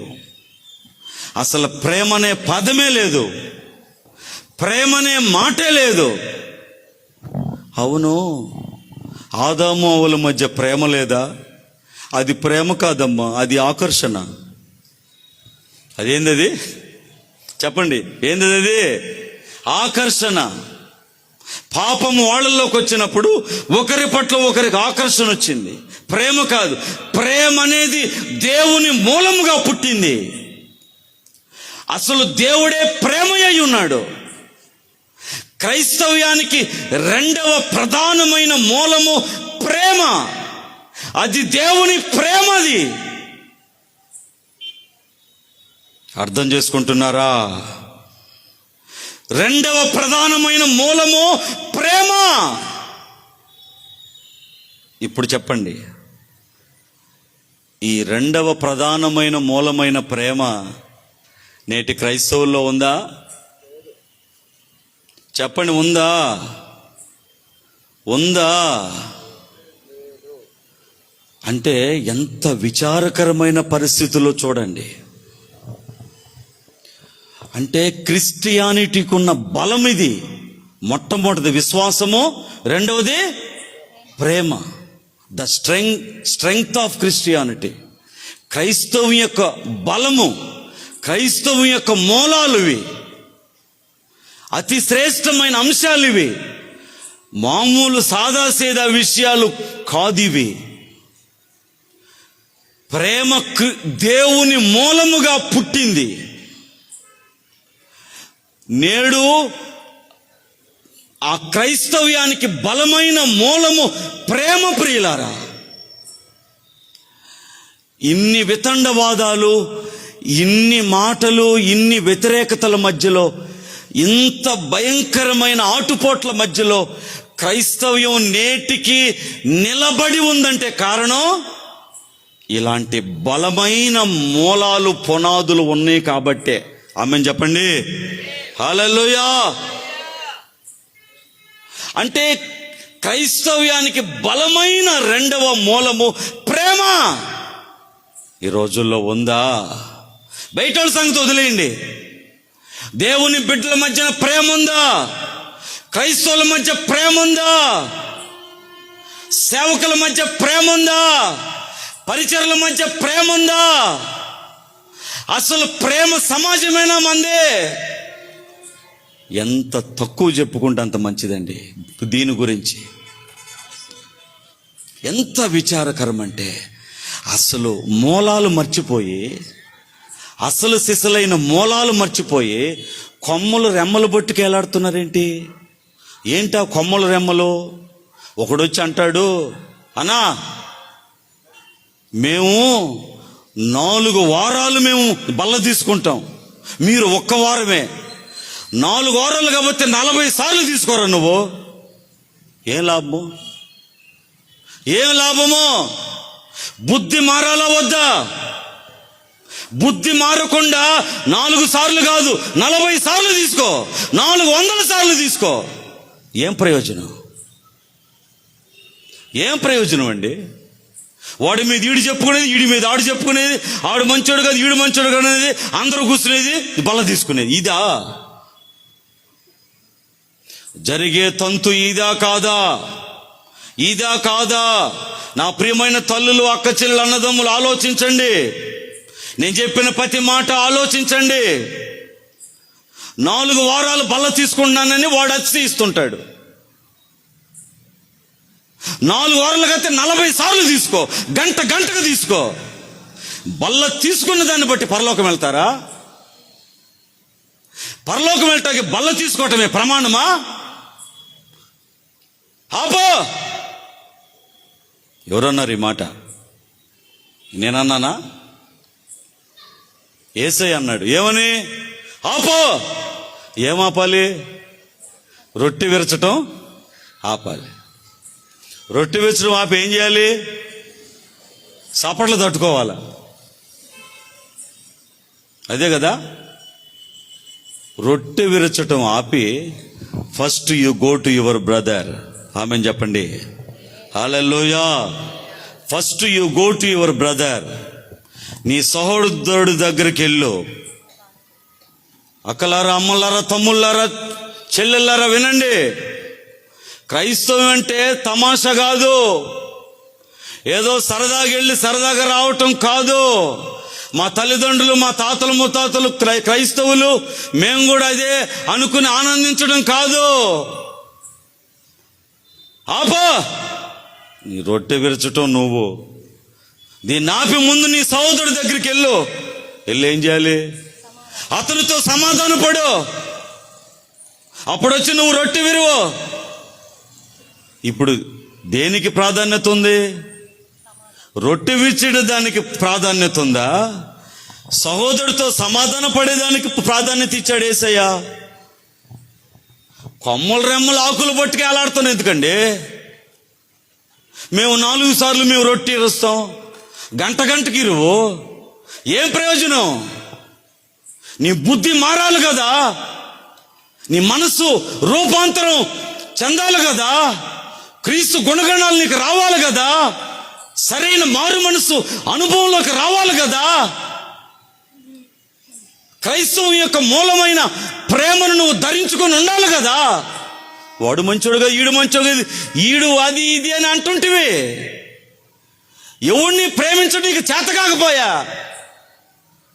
అసలు ప్రేమనే పదమే లేదు, ప్రేమనే మాటే లేదు. అవును, ఆదాము అవ్వల మధ్య ప్రేమ లేదా? అది ప్రేమ కాదమ్మా, అది ఆకర్షణ. అదేందది చెప్పండి, ఏందది? అది ఆకర్షణ. పాపము వాళ్ళల్లోకి వచ్చినప్పుడు ఒకరి పట్ల ఒకరికి ఆకర్షణ వచ్చింది, ప్రేమ కాదు. ప్రేమ అనేది దేవుని మూలముగా పుట్టింది. అసలు దేవుడే ప్రేమ అయి ఉన్నాడు. క్రైస్తవ్యానికి రెండవ ప్రధానమైన మూలము ప్రేమ. అది దేవుని ప్రేమది. అర్థం చేసుకుంటున్నారా? రెండవ ప్రధానమైన మూలము ప్రేమ. ఇప్పుడు చెప్పండి, ఈ రెండవ ప్రధానమైన మూలమైన ప్రేమ నేటి క్రైస్తవుల్లో ఉందా? చెప్పండి, ఉందా? అంటే ఎంత విచారకరమైన పరిస్థితుల్లో చూడండి. అంటే క్రిస్టియానిటీకి ఉన్న బలం ఇది. మొట్టమొదటిది విశ్వాసము, రెండవది ప్రేమ. The strength of Christianity. క్రైస్తవం యొక్క బలము, క్రైస్తవం యొక్క మూలాలు ఇవి. అతి శ్రేష్టమైన అంశాలు ఇవి. మామూలు సాదాసీదా విషయాలు కాదు ఇవి. ప్రేమ దేవుని మూలముగా పుట్టింది. నేడు ఆ క్రైస్తవ్యానికి బలమైన మూలము ప్రేమ ప్రియులారా. ఇన్ని వితండవాదాలు, ఇన్ని మాటలు, ఇన్ని వ్యతిరేకతల మధ్యలో, ఇంత భయంకరమైన ఆటుపోట్ల మధ్యలో క్రైస్తవ్యం నేటికి నిలబడి ఉందంటే కారణం ఇలాంటి బలమైన మూలాలు, పునాదులు ఉన్నాయి కాబట్టే. ఆమేన్ చెప్పండి. హల్లెలూయా. అంటే క్రైస్తవ్యానికి బలమైన రెండవ మూలము ప్రేమ. ఈ రోజుల్లో ఉందా? బయట వాళ్ళ సంగతి వదిలేయండి. దేవుని బిడ్డల మధ్యన ప్రేమ ఉందా? క్రైస్తవుల మధ్య ప్రేమ ఉందా? సేవకుల మధ్య ప్రేమ ఉందా? పరిచరుల మధ్య ప్రేమ ఉందా? అసలు ప్రేమ సమాజమేనా మందే? ఎంత తక్కువ చెప్పుకుంటే అంత మంచిదండి దీని గురించి. ఎంత విచారకరం అంటే అసలు మూలాలు మర్చిపోయి, అసలు సిసలైన మూలాలు మర్చిపోయి కొమ్మలు రెమ్మలు బొట్టుకు ఎలాడుతున్నారేంటి? ఏంటా కొమ్మలు రెమ్మలు? ఒకడొచ్చి అంటాడు, అన్నా మేము 4 వారాలు మేము బల్ల తీసుకుంటాం, మీరు 1 వారమే. 4 వారాలు కాబట్టి 40 సార్లు తీసుకోరా నువ్వు. ఏం లాభము? ఏం లాభము? బుద్ధి మారాలా వద్దా? బుద్ధి మారకుండా 4 సార్లు కాదు 40 సార్లు తీసుకో, 400 సార్లు తీసుకో. ఏం ప్రయోజనం? ఏం ప్రయోజనం అండి? వాడి మీద ఈడు చెప్పుకునేది, ఈడి మీద ఆడు చెప్పుకునేది, ఆడు మంచోడు కాదు ఈడు మంచోడు అనేది, అందరూ కూర్చునేది, బల్ల తీసుకునేది. ఇదా జరిగే తంతు? ఇదా కాదా? ఇదా కాదా? నా ప్రియమైన తల్లులు, అక్క చెల్లెలు, అన్నదమ్ములు ఆలోచించండి. నేను చెప్పిన ప్రతి మాట ఆలోచించండి. 4 వారాలు బల్ల తీసుకున్నానని వాడు వచ్చి ఇస్తుంటాడు. 4 వారాలకు అయితే 40 సార్లు తీసుకో, గంటకు తీసుకో. బల్ల తీసుకున్న దాన్ని బట్టి పరలోకం వెళ్తారా? పరలోకం వెళ్ళటానికి బల్ల తీసుకోవటమే ప్రమాణమా? ఆపో. ఎవరన్నారు ఈ మాట? నేనన్నానా? యేసయ్య అన్నాడు. ఏమని? ఆపో. ఏం ఆపాలి? రొట్టె విరచటం ఆపాలి. రొట్టె విరచడం ఆపి ఏం చేయాలి? చప్పట్లు తట్టుకోవాలా? అదే కదా. రొట్టె విరచటం ఆపి first you go to your brother. Amen చెప్పండి. Hallelujah. First you go to your brother. నీ సహోదరుడి దగ్గరికి వెళ్ళు. అక్కలారా, అమ్మలారా, తమ్ముళ్ళారా, చెల్లెళ్ళారా, వినండి. క్రైస్తవం అంటే తమాషా కాదు. ఏదో సరదాగా వెళ్ళి సరదాగా రావటం కాదు. మా తల్లిదండ్రులు, మా తాతలు ముత్తాతలు క్రైస్తవులు, మేము కూడా అదే అనుకుని ఆనందించడం కాదు. ఆపా. నీ రొట్టె విరచటం నువ్వు. దీన్ని ఆపి ముందు నీ సహోదరుడి దగ్గరికి వెళ్ళు. వెళ్ళి ఏం చేయాలి? అతనితో సమాధాన పడు. అప్పుడొచ్చి నువ్వు రొట్టె విరువు. ఇప్పుడు దేనికి ప్రాధాన్యత ఉంది? రొట్టె విరిచేట దానికి ప్రాధాన్యత ఉందా? సహోదరుడితో సమాధాన పడేదానికి ప్రాధాన్యత ఇచ్చాడు యేసయ్య. కొమ్మలు రెమ్మలు ఆకులు పట్టుకు ఎలాడుతున్నాం ఎందుకండి? మేము 4 సార్లు మేము రొట్టె ఇరుస్తాం, గంటకి ఇరువు. ఏం ప్రయోజనం? నీ బుద్ధి మారాలి కదా, నీ మనస్సు రూపాంతరం చెందాలి కదా, క్రీస్తు గుణగణాలు నీకు రావాలి కదా, సరైన మారు మనసు అనుభవంలోకి రావాలి కదా. క్రైస్తవం యొక్క మూలమైన ప్రేమను నువ్వు ధరించుకొని ఉండాలి కదా. వాడు మంచోడుగా, ఈడు మంచోడుగా, ఈడు అది ఇది అని అంటుంటివి. ఎవరిని ప్రేమించడానికి చేత కాకపోయా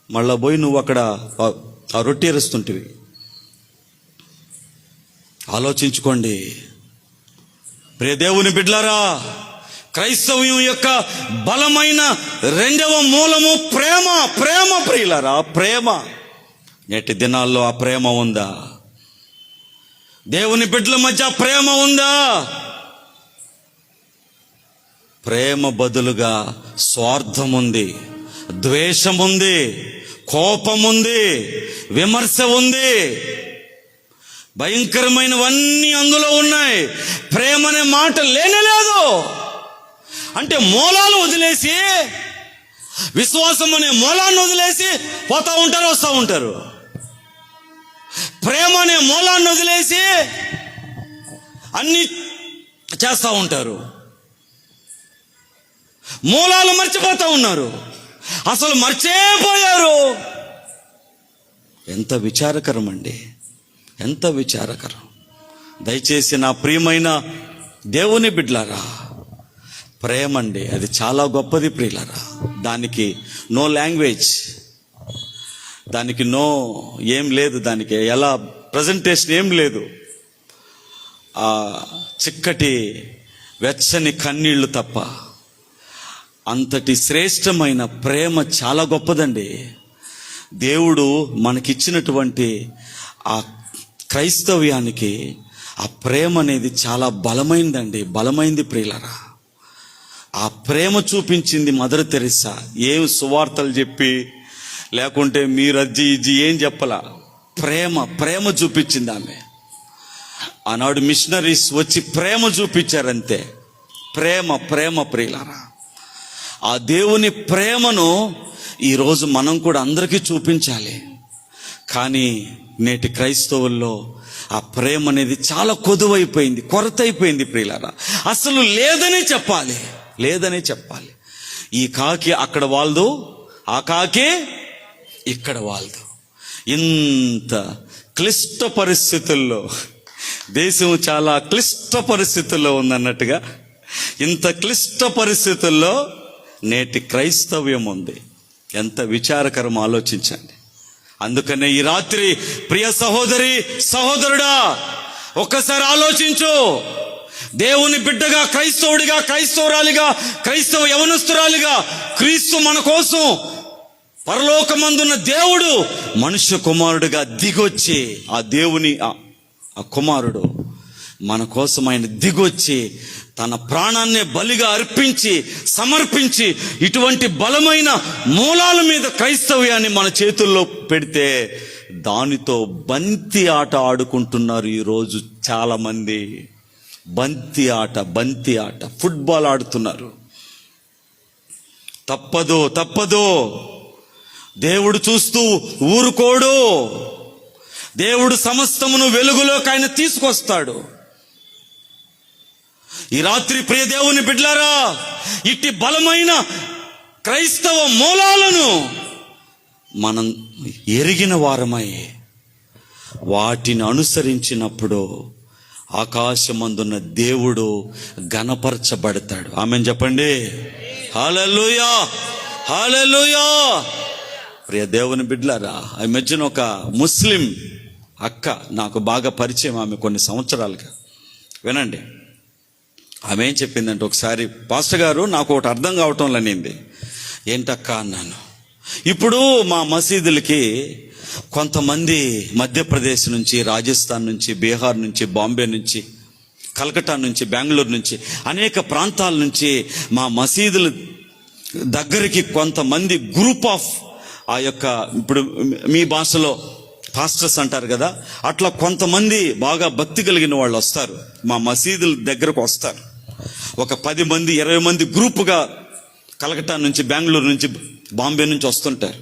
మళ్ళా పోయి నువ్వు అక్కడ ఆ రొట్టె ఏరుస్తుంటివి. ఆలోచించుకోండి ప్రియ దేవుని బిడ్డలారా. క్రైస్తవ్యం యొక్క బలమైన 2వ మూలము ప్రేమ. ప్రేమ ప్రియులారా, ప్రేమ. నేటి దినాల్లో ఆ ప్రేమ ఉందా? దేవుని బిడ్డల మధ్య ప్రేమ ఉందా? ప్రేమ బదులుగా స్వార్థం ఉంది, ద్వేషం ఉంది, కోపం ఉంది, విమర్శ ఉంది. భయంకరమైనవన్నీ అందులో ఉన్నాయి. ప్రేమ అనే మాట లేనేలేదు. అంటే మూలాలు వదిలేసి, విశ్వాసం అనే మూలాన్ని వదిలేసి పోతా ఉంటారు, వస్తూ ఉంటారు. ప్రేమ అనే మూలాన్ని వదిలేసి అన్ని చేస్తూ ఉంటారు. మూలాలు మర్చిపోతూ ఉన్నారు, అసలు మర్చిపోయారు. ఎంత విచారకరం అండి, ఎంత విచారకరం. దయచేసి నా ప్రియమైన దేవుని బిడ్డలారా, ప్రేమ అండి అది చాలా గొప్పది ప్రియులారా. దానికి నో లాంగ్వేజ్, దానికి నో ఏం లేదు, దానికి ఎలా ప్రజెంటేషన్ ఏం లేదు. ఆ చిక్కటి వెచ్చని కన్నీళ్లు తప్ప. అంతటి శ్రేష్టమైన ప్రేమ చాలా గొప్పదండి. దేవుడు మనకిచ్చినటువంటి ఆ క్రైస్తవ్యానికి ఆ ప్రేమ అనేది చాలా బలమైందండి, బలమైంది ప్రియులారా. ఆ ప్రేమ చూపించింది మదర్ తెరెస్సా. ఏం సువార్తలు చెప్పి లేకుంటే మీరు అజ్జి ఇజ్జి ఏం చెప్పలా, ప్రేమ చూపించింది ఆమె. ఆనాడు మిషనరీస్ వచ్చి ప్రేమ చూపించారంతే. ప్రేమ ప్రియులారా. ఆ దేవుని ప్రేమను ఈరోజు మనం కూడా అందరికీ చూపించాలి. కానీ నేటి క్రైస్తవుల్లో ఆ ప్రేమ అనేది చాలా కొదువైపోయింది, కొరత అయిపోయింది ప్రియులారా. అసలు లేదనే చెప్పాలి, లేదనే చెప్పాలి. ఈ కాకి అక్కడ వాల్దు, ఆ కాకి ఇక్కడ వాల్దు. ఇంత క్లిష్ట పరిస్థితుల్లో, దేశం చాలా క్లిష్ట పరిస్థితుల్లో ఉందన్నట్టుగా ఇంత క్లిష్ట పరిస్థితుల్లో నేటి క్రైస్తవ్యం ఉంది. ఎంత విచారకరం ఆలోచించండి. అందుకనే ఈ రాత్రి ప్రియ సహోదరి సహోదరుడా, ఒక్కసారి ఆలోచించు. దేవుని బిడ్డగా, క్రైస్తవుడిగా, క్రైస్తవురాలిగా, క్రైస్తవ యవనస్తురాలిగా క్రీస్తు మన కోసం, పరలోకమందున్న దేవుడు మనుష్య కుమారుడిగా దిగొచ్చి, ఆ దేవుని ఆ కుమారుడు మన కోసం ఆయన దిగొచ్చి తన ప్రాణాన్నే బలిగా అర్పించి సమర్పించి ఇటువంటి బలమైన మూలాల మీద క్రైస్తవ్యాన్ని మన చేతుల్లో పెడితే దానితో బంతి ఆట ఆడుకుంటున్నారు ఈరోజు చాలా మంది. బంతి ఆట, ఫుట్బాల్ ఆడుతున్నారు. తప్పదు. దేవుడు చూస్తూ ఊరుకోడు. దేవుడు సమస్తమును వెలుగులోకి ఆయన తీసుకొస్తాడు. ఈ రాత్రి ప్రియ దేవుని బిడ్డలారా, ఇట్టి బలమైన క్రైస్తవ మూలాలను మనం ఎరిగిన వారమై వాటిని అనుసరించినప్పుడు ఆకాశమందున్న దేవుడు ఘనపరచబడతాడు. ఆమేన్ చెప్పండి. హల్లెలూయా, హల్లెలూయా. ప్రియ దేవుని బిడ్డలారా, ఈ మధ్యన ఒక ముస్లిం అక్క నాకు బాగా పరిచయం. ఆమె కొన్ని సంవత్సరాలుగా, వినండి, ఆమె ఏం చెప్పిందంటే, ఒకసారి పాస్టర్ గారు నాకు ఒకటి అర్థం కావటం లేనింది. ఏంటక్క అన్నాను. ఇప్పుడు మా మసీదులకి కొంతమంది మధ్యప్రదేశ్ నుంచి, రాజస్థాన్ నుంచి, బీహార్ నుంచి, బాంబే నుంచి, కలకట్టా నుంచి, బెంగళూరు నుంచి, అనేక ప్రాంతాల నుంచి మా మసీదుల దగ్గరికి కొంతమంది గ్రూప్ ఆఫ్ ఆ యొక్క, ఇప్పుడు మీ భాషలో పాస్టర్స్ అంటారు కదా, అట్లా కొంతమంది బాగా భక్తి కలిగిన వాళ్ళు వస్తారు, మా మసీదుల దగ్గరకు వస్తారు. ఒక 10 మంది 20 మంది గ్రూపుగా కలకట్టా నుంచి, బెంగళూరు నుంచి, బాంబే నుంచి వస్తుంటారు.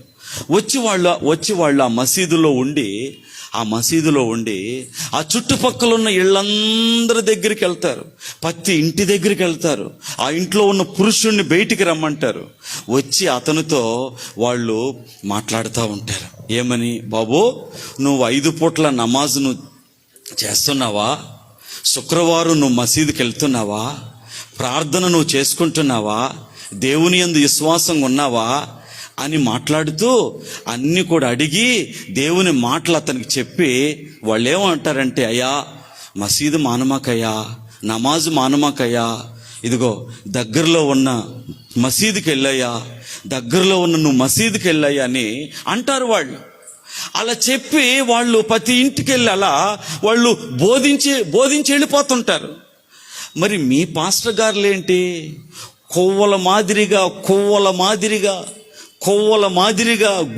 వచ్చి వాళ్ళు ఆ మసీదులో ఉండి ఆ చుట్టుపక్కల ఉన్న ఇళ్ళందరి దగ్గరికి వెళ్తారు. ప్రతి ఇంటి దగ్గరికి వెళ్తారు. ఆ ఇంట్లో ఉన్న పురుషుణ్ణి బయటికి రమ్మంటారు. వచ్చి అతనితో వాళ్ళు మాట్లాడుతూ ఉంటారు. ఏమని? బాబు, నువ్వు 5 పూట్ల నమాజును చేస్తున్నావా? శుక్రవారం నువ్వు మసీదుకి వెళ్తున్నావా? ప్రార్థన నువ్వు చేసుకుంటున్నావా? దేవుని యందు విశ్వాసంగా ఉన్నావా అని మాట్లాడుతూ అన్ని కూడా అడిగి దేవుని మాటలు అతనికి చెప్పి వాళ్ళు ఏమంటారంటే, అయ్యా మసీదు మానమాకయ్యా, నమాజు మానమాకయ్యా, ఇదిగో దగ్గరలో ఉన్న మసీదుకి వెళ్ళయ్యా, దగ్గరలో ఉన్న నువ్వు మసీదుకి వెళ్ళయ్యా అని అంటారు వాళ్ళు. అలా చెప్పి వాళ్ళు ప్రతి ఇంటికి వెళ్ళి అలా వాళ్ళు బోధించి వెళ్ళిపోతుంటారు. మరి మీ పాస్టర్ గారులేంటి? కొవ్వల మాదిరిగా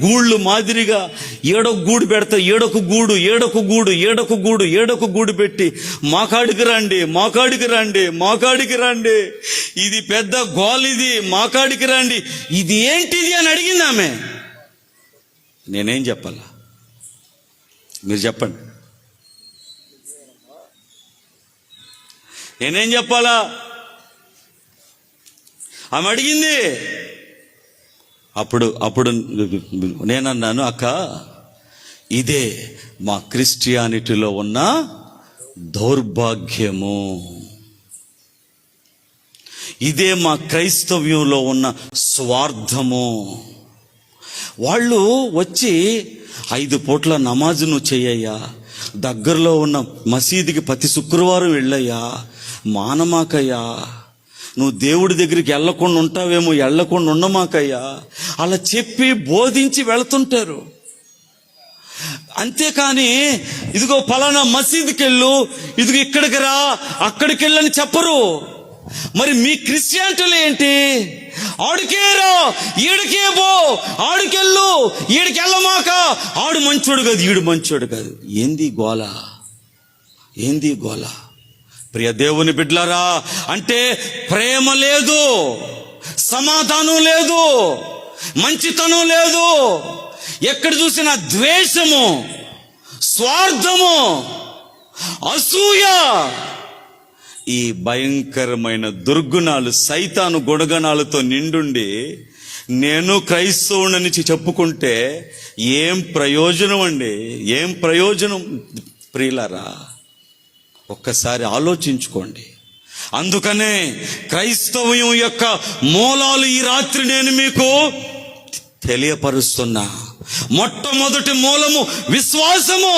గూళ్ళు మాదిరిగా ఏడొక గూడు పెడతా, ఏడొక గూడు పెట్టి మాకాడికి రండి, ఇది పెద్ద గోలిది, మాకాడికి రండి, ఇది ఏంటిది అని అడిగింది ఆమె. నేనేం చెప్పాలా? మీరు చెప్పండి, నేనేం చెప్పాలా? ఆమె అడిగింది. అప్పుడు నేనన్నాను, అక్క, ఇదే మా క్రిస్టియానిటీలో ఉన్న దౌర్భాగ్యము, ఇదే మా క్రైస్తవ్యంలో ఉన్న స్వార్థము. వాళ్ళు వచ్చి 5 పూట్ల నమాజు నువ్వు చెయ్యయ్యా, దగ్గరలో ఉన్న మసీదుకి ప్రతి శుక్రవారం వెళ్ళయ్యా, మానమాకయ్యా, నువ్వు దేవుడి దగ్గరికి వెళ్ళకుండా ఉంటావేమో, వెళ్ళకుండా ఉండమాకయ్యా, అలా చెప్పి బోధించి వెళుతుంటారు. అంతేకాని ఇదిగో పలానా మసీదుకి వెళ్ళు, ఇదిగో ఇక్కడికి రా, అక్కడికి వెళ్ళని చెప్పరు. మరి మీ క్రిస్టియానిటీలు ఏంటి? ఆడికేరా, ఈడికే పో, ఆడికెళ్ళు, ఈడికెళ్ళమాక, ఆడు మంచోడు కాదు, ఈడు మంచోడు కాదు. ఏంది గోల? ప్రియ దేవుని బిడ్డలారా, అంటే ప్రేమ లేదు, సమాధానం లేదు, మంచితనం లేదు, ఎక్కడ చూసినా ద్వేషము, స్వార్థము, అసూయ, ఈ భయంకరమైన దుర్గుణాలు, సైతాను గుణగణాలతో నిండుండి నేను క్రైస్తవుని చెప్పుకుంటే ఏం ప్రయోజనం అండి? ఏం ప్రయోజనం? ప్రియులారా, ఒక్కసారి ఆలోచించుకోండి. అందుకనే క్రైస్తవ్యం యొక్క మూలాలు ఈ రాత్రి నేను మీకు తెలియపరుస్తున్నా. మొట్టమొదటి మూలము విశ్వాసము.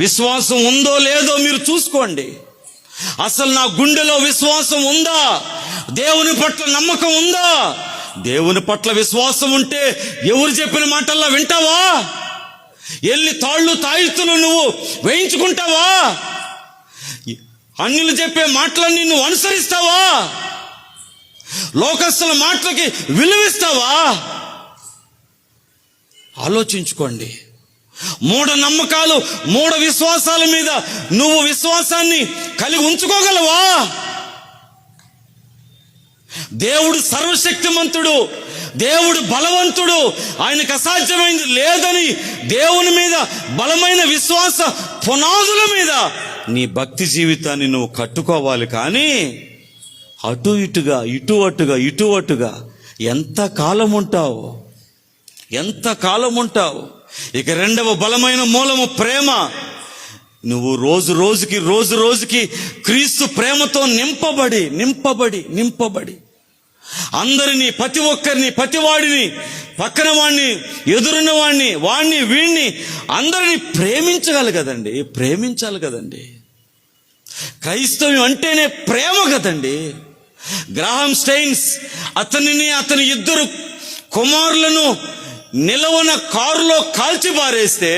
విశ్వాసం ఉందో లేదో మీరు చూసుకోండి. అసలు నా గుండెలో విశ్వాసం ఉందా? దేవుని పట్ల నమ్మకం ఉందా? దేవుని పట్ల విశ్వాసం ఉంటే ఎవరు చెప్పిన మాటల్లా వింటావా? ఎల్లి తాళ్ళు తాయిస్తులు నువ్వు వేయించుకుంటావా? అన్యులు చెప్పే మాటలన్నీ నువ్వు అనుసరిస్తావా? లోకస్తుల మాటలకి విలువిస్తావా? ఆలోచించుకోండి. మూఢ నమ్మకాలు, మూఢ విశ్వాసాల మీద నువ్వు విశ్వాసాన్ని కలిగి ఉంచుకోగలవా? దేవుడు సర్వశక్తిమంతుడు, దేవుడు బలవంతుడు, ఆయనకు అసాధ్యమైంది లేదని దేవుని మీద బలమైన విశ్వాస పునాదుల మీద నీ భక్తి జీవితాన్ని నువ్వు కట్టుకోవాలి. కానీ అటు ఇటుగా, ఇటు అటుగా ఎంత కాలం ఉంటావు? ఎంత కాలం ఉంటావు? ఇక రెండవ బలమైన మూలము ప్రేమ. నువ్వు రోజు రోజుకి క్రీస్తు ప్రేమతో నింపబడి అందరినీ, ప్రతి ఒక్కరిని, ప్రతివాడిని, పక్కన వాడిని, ఎదురున్న వాడిని, వీడిని అందరినీ ప్రేమించాలి కదండి. క్రైస్తవ్యం అంటేనే ప్రేమ కదండి. గ్రాహం స్టెయిన్స్ అతని ఇద్దరు కుమారులను నిలవన కారులో కాల్చి పారేస్తే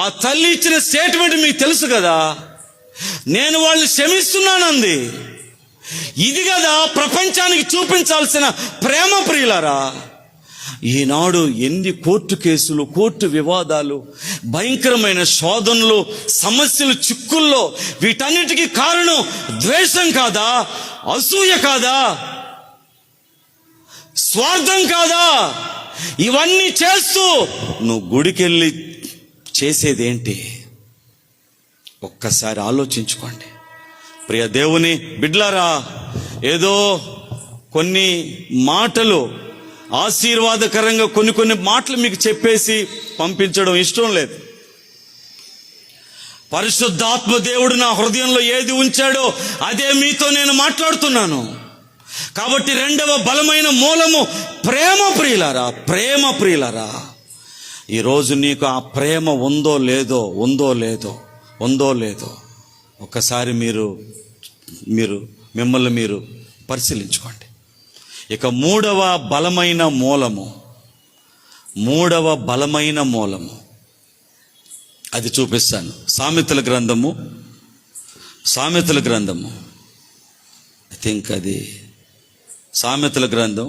ఆ తల్లి ఇచ్చిన స్టేట్మెంట్ మీకు తెలుసు కదా. నేను వాళ్ళని క్షమిస్తున్నానంది. ఇది కదా ప్రపంచానికి చూపించాల్సిన ప్రేమ. ప్రియులారా, ఈనాడు ఎన్ని కోర్టు కేసులు, కోర్టు వివాదాలు, భయంకరమైన శోధనలు, సమస్యలు, చిక్కుల్లో, వీటన్నిటికీ కారణం ద్వేషం కాదా? అసూయ కాదా? స్వార్థం కాదా? ఇవన్నీ చేస్తూ నువ్వు గుడికెళ్ళి చేసేదేంటి? ఒక్కసారి ఆలోచించుకోండి. ప్రియ దేవుని బిడ్లారా, ఏదో కొన్ని మాటలు ఆశీర్వాదకరంగా కొన్ని మాటలు మీకు చెప్పేసి పంపించడం ఇష్టం లేదు. పరిశుద్ధాత్మ దేవుడు నా హృదయంలో ఏది ఉంచాడో అదే మీతో నేను మాట్లాడుతున్నాను. కాబట్టి రెండవ బలమైన మూలము ప్రేమ. ప్రియులారా, ఈరోజు నీకు ఆ ప్రేమ ఉందో లేదో ఒక్కసారి మిమ్మల్ని మీరు పరిశీలించుకోండి. ఇక మూడవ బలమైన మూలము అది చూపిస్తాను. సామెతల గ్రంథము ఐ థింక్ అది సామెతల గ్రంథం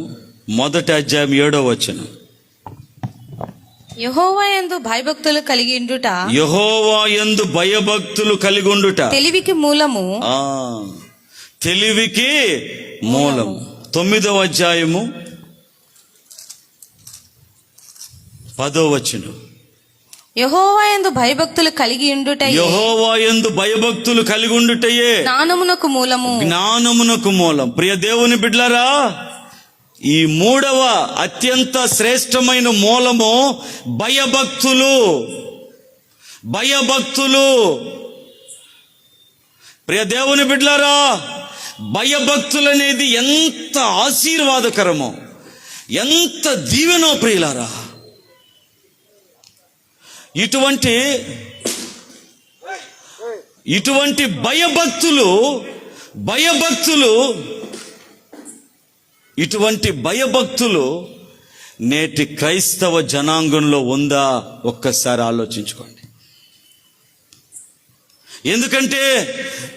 1వ అధ్యాయం 7వ వచనం. యెహోవా యందు భయభక్తులు కలిగి ఉండుట తెలివికి మూలము. తెలివికి మూలము. 9వ అధ్యాయము 10వ వచనం. యెహోవా యందు భయభక్తులు కలిగి ఉండుటయే జ్ఞానమునకు మూలం. ప్రియ దేవుని బిడ్డలారా, ఈ మూడవ అత్యంత శ్రేష్టమైన మూలము భయభక్తులు. ప్రియ దేవుని బిడ్డలారా, భయభక్తులు అనేది ఎంత ఆశీర్వాదకరమో, ఎంత దీవెనో ప్రియులారా. ఇటువంటి భయభక్తులు నేటి క్రైస్తవ జనాంగంలో ఉందా? ఒక్కసారి ఆలోచించుకోండి. ఎందుకంటే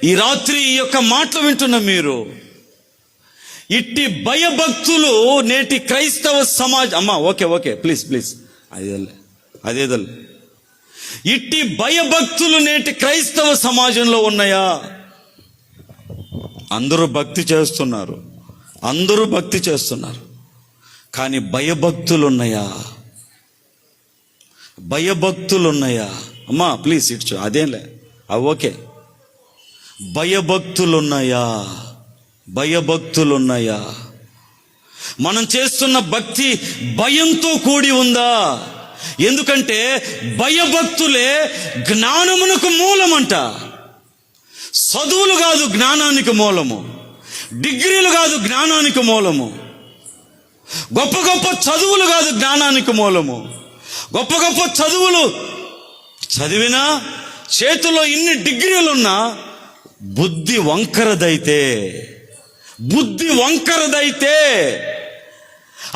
ఈ రాత్రి ఈ యొక్క మాటలు వింటున్న మీరు, ఇట్టి భయభక్తులు నేటి క్రైస్తవ సమాజం, అమ్మా ఓకే ప్లీజ్ అదేదో ఇట్టి భయభక్తులు నేటి క్రైస్తవ సమాజంలో ఉన్నాయా? అందరూ భక్తి చేస్తున్నారు, కానీ భయభక్తులున్నాయా? అమ్మా ప్లీజ్ ఇట్స్ అదేంలే ఓకే. భయభక్తులున్నాయా? మనం చేస్తున్న భక్తి భయంతో కూడి ఉందా? ఎందుకంటే భయభక్తులే జ్ఞానమునకు మూలమంట. చదువులు కాదు జ్ఞానానికి మూలము, డిగ్రీలు కాదు జ్ఞానానికి మూలము. గొప్ప గొప్ప చదువులు కాదు జ్ఞానానికి మూలము. గొప్ప గొప్ప చదువులు చదివినా, చేతిలో ఇన్ని డిగ్రీలున్నా బుద్ధి వంకరదైతే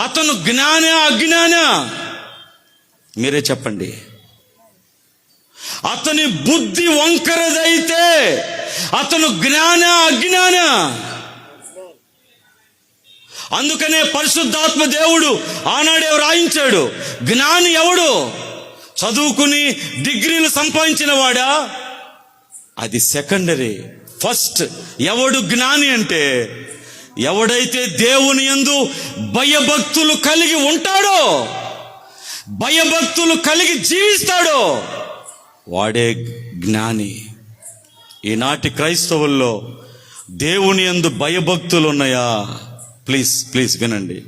అతను జ్ఞానా అజ్ఞానా? మీరే చెప్పండి. అతని బుద్ధి వంకరదైతే అతను జ్ఞానా అజ్ఞానా? అందుకనే పరిశుద్ధాత్మ దేవుడు ఆనాడే రాయించాడు, జ్ఞాని ఎవడు? చదువుకుని డిగ్రీలు సంపాదించిన వాడా? అది సెకండరీ. ఫస్ట్ ఎవడు జ్ఞాని అంటే, ఎవడైతే దేవుని యందు భయభక్తులు కలిగి ఉంటాడో, భయభక్తులు కలిగి జీవిస్తాడో వాడే జ్ఞాని. ఈనాటి క్రైస్తవుల్లో దేవుని యందు భయభక్తులు ఉన్నాయా? ప్లీజ్ వినండి.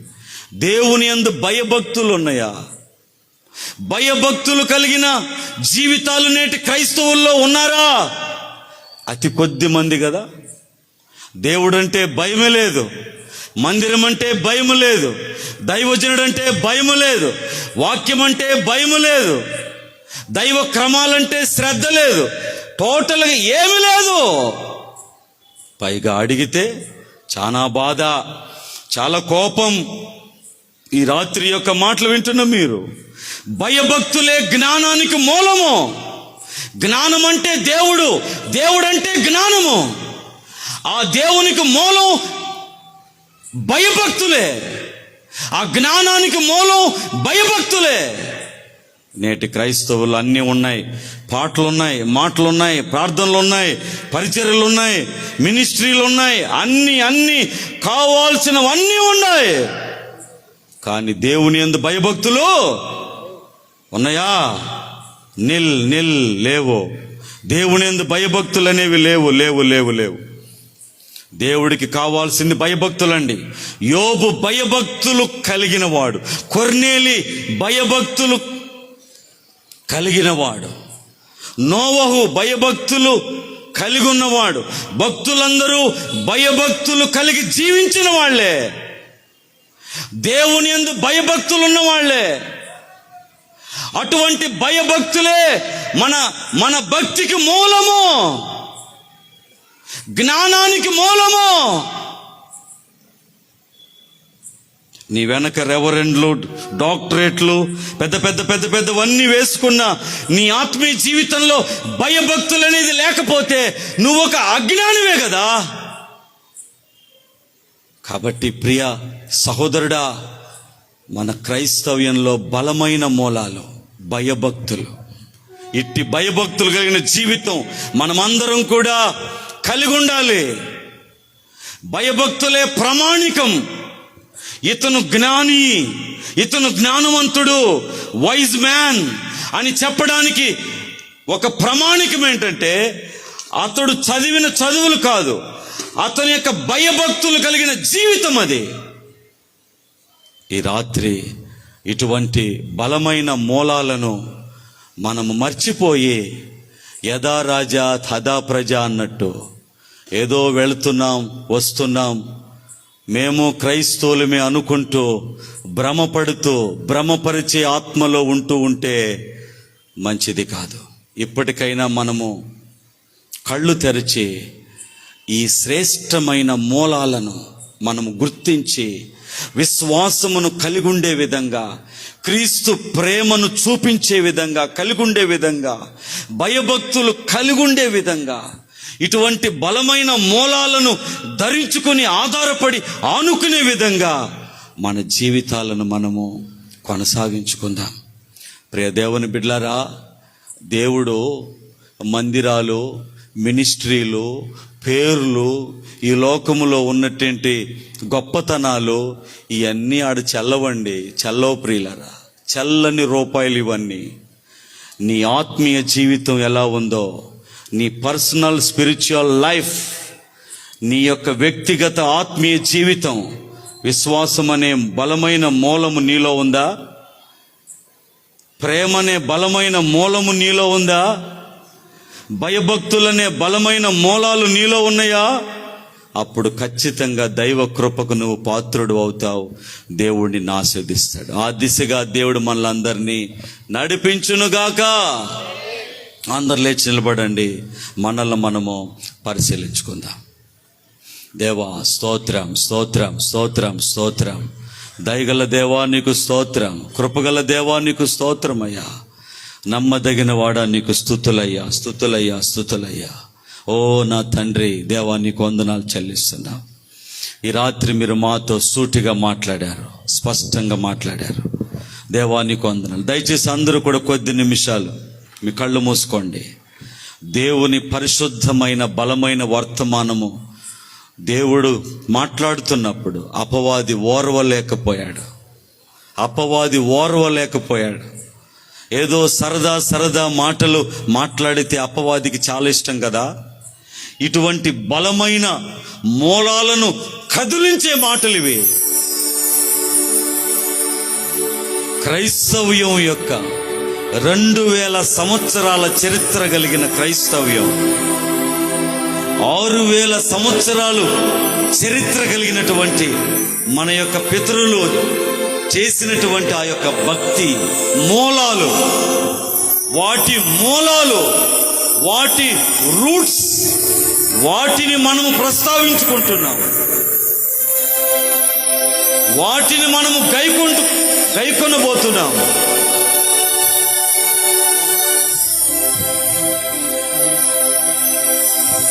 దేవుని యందు భయభక్తులు ఉన్నాయా? భయభక్తులు కలిగిన జీవితాలు నేటి క్రైస్తవుల్లో ఉన్నారా? అతి కొద్ది మంది కదా. దేవుడంటే భయమే లేదు, మందిరం అంటే భయము లేదు, దైవజనుడు అంటే భయము లేదు, వాక్యం అంటే భయము లేదు, దైవ క్రమాలంటే శ్రద్ధ లేదు, టోటల్గా ఏమి లేదు. పైగా అడిగితే చాలా బాధ, చాలా కోపం. ఈ రాత్రి యొక్క మాటలు వింటున్న మీరు, భయభక్తులే జ్ఞానానికి మూలము. జ్ఞానం అంటే దేవుడు, దేవుడంటే జ్ఞానము. ఆ దేవునికి మూలం భయభక్తులే, ఆ జ్ఞానానికి మూలం భయభక్తులే. నేటి క్రైస్తవులు అన్నీ ఉన్నాయి, పాటలు ఉన్నాయి, మాటలు ఉన్నాయి, ప్రార్థనలు ఉన్నాయి, పరిచర్యలు ఉన్నాయి, మినిస్ట్రీలు ఉన్నాయి, అన్ని కావాల్సినవన్నీ ఉన్నాయి. కానీ దేవుని యందు భయభక్తులు ఉన్నాయా? నిల్ లేవు. దేవుని యందు భయభక్తులు అనేవి లేవు. దేవుడికి కావాల్సింది భయభక్తులండి. యోబు భయభక్తులు కలిగిన వాడు, కొర్నేలి భయభక్తులు కలిగిన వాడు, నోవహు భయభక్తులు కలిగి ఉన్నవాడు. భక్తులందరూ భయభక్తులు కలిగి జీవించిన వాళ్లే, దేవుని యందు భయభక్తులు ఉన్న వాళ్లే. అటువంటి భయభక్తులే మన భక్తికి మూలము, జ్ఞానానికి మూలము. నీ వెనక రెవరెండ్లు, డాక్టరేట్లు, పెద్దవన్నీ వేసుకున్న నీ ఆత్మీయ జీవితంలో భయభక్తులు అనేది లేకపోతే నువ్వు ఒక అజ్ఞానివే కదా. కాబట్టి ప్రియ సహోదరుడా, మన క్రైస్తవ్యంలో బలమైన మూలాలు భయభక్తులు. ఇట్టి భయభక్తులు కలిగిన జీవితం మనమందరం కూడా కలిగి ఉండాలి. భయభక్తులే ప్రామాణికం. ఇతను జ్ఞాని, ఇతను జ్ఞానవంతుడు, వైజ్ మ్యాన్ అని చెప్పడానికి ఒక ప్రామాణికం ఏంటంటే అతడు చదివిన చదువులు కాదు, అతని యొక్క భయభక్తులు కలిగిన జీవితం అది. ఈ రాత్రి ఇటువంటి బలమైన మూలాలను మనము మర్చిపోయి యథా రాజా తథా ప్రజ అన్నట్టు ఏదో వెళుతున్నాం వస్తున్నాం, మేము క్రైస్తవులమే అనుకుంటూ భ్రమపడుతూ భ్రమపరిచే ఆత్మలో ఉంటే మంచిది కాదు. ఇప్పటికైనా మనము కళ్ళు తెరిచి ఈ శ్రేష్టమైన మూలాలను మనము గుర్తించి విశ్వాసమును కలిగి ఉండే విధంగా, క్రీస్తు ప్రేమను చూపించే విధంగా, కలిగి ఉండే విధంగా, భయభక్తులు కలిగి ఉండే విధంగా, ఇటువంటి బలమైన మూలాలను ధరించుకొని ఆధారపడి ఆనుకునే విధంగా మన జీవితాలను మనము కొనసాగించుకుందాం. ప్రియ దేవుని బిడ్డలారా, దేవుడు మందిరాలు, మినిస్ట్రీలు, పేర్లు, ఈ లోకములో ఉన్నటువంటి గొప్పతనాలు ఇవన్నీ చల్లవండి, చల్లవు ప్రియులారా. చల్లని రూపాయలు ఇవన్నీ. నీ ఆత్మీయ జీవితం ఎలా ఉందో, నీ పర్సనల్ స్పిరిచువల్ లైఫ్, నీ యొక్క వ్యక్తిగత ఆత్మీయ జీవితం, విశ్వాసం అనే బలమైన మూలము నీలో ఉందా? ప్రేమనే బలమైన మూలము నీలో ఉందా? భయభక్తులనే బలమైన మూలాలు నీలో ఉన్నాయా? అప్పుడు ఖచ్చితంగా దైవ కృపకు నువ్వు పాత్రుడు అవుతావు, దేవుడిని ఆశీర్వదిస్తాడు. ఆ దిశగా దేవుడు మనలందరినీ నడిపించునుగాక. అందరు లేచి నిలబడండి, మనల్ని మనము పరిశీలించుకుందాం. దేవా స్తోత్రం, స్తోత్రం, స్తోత్రం, స్తోత్రం. దయగల దేవా నీకు స్తోత్రం, కృపగల దేవా నీకు స్తోత్రమయ్యా, నమ్మదగిన వాడా నీకు స్తుతులయ్యా, స్తుతులయ్యా, స్తుతులయ్యా. ఓ నా తండ్రి దేవా నీకు వందనాలు చెల్లిస్తున్నా. ఈ రాత్రి మీరు మాతో సూటిగా మాట్లాడారు, స్పష్టంగా మాట్లాడారు. దేవా నీకు వందనాలు. దయచేసి అందరూ కూడా కొద్ది నిమిషాలు మీ కళ్ళు మూసుకోండి. దేవుని పరిశుద్ధమైన బలమైన వర్తమానము దేవుడు మాట్లాడుతున్నప్పుడు అపవాది ఓర్వలేకపోయాడు. ఏదో సరదా మాటలు మాట్లాడితే అపవాదికి చాలా ఇష్టం కదా. ఇటువంటి బలమైన మూలాలను కదిలించే మాటలు ఇవి. క్రైస్తవ్యం యొక్క 2000 సంవత్సరాల చరిత్ర కలిగిన క్రైస్తవ్యం, 6000 సంవత్సరాలు చరిత్ర కలిగినటువంటి మన యొక్క పితరులు చేసినటువంటి ఆ యొక్క భక్తి మూలాలు, వాటి రూట్స్, వాటిని మనము ప్రస్తావించుకుంటున్నాం. వాటిని మనము గైకొనబోతున్నాం.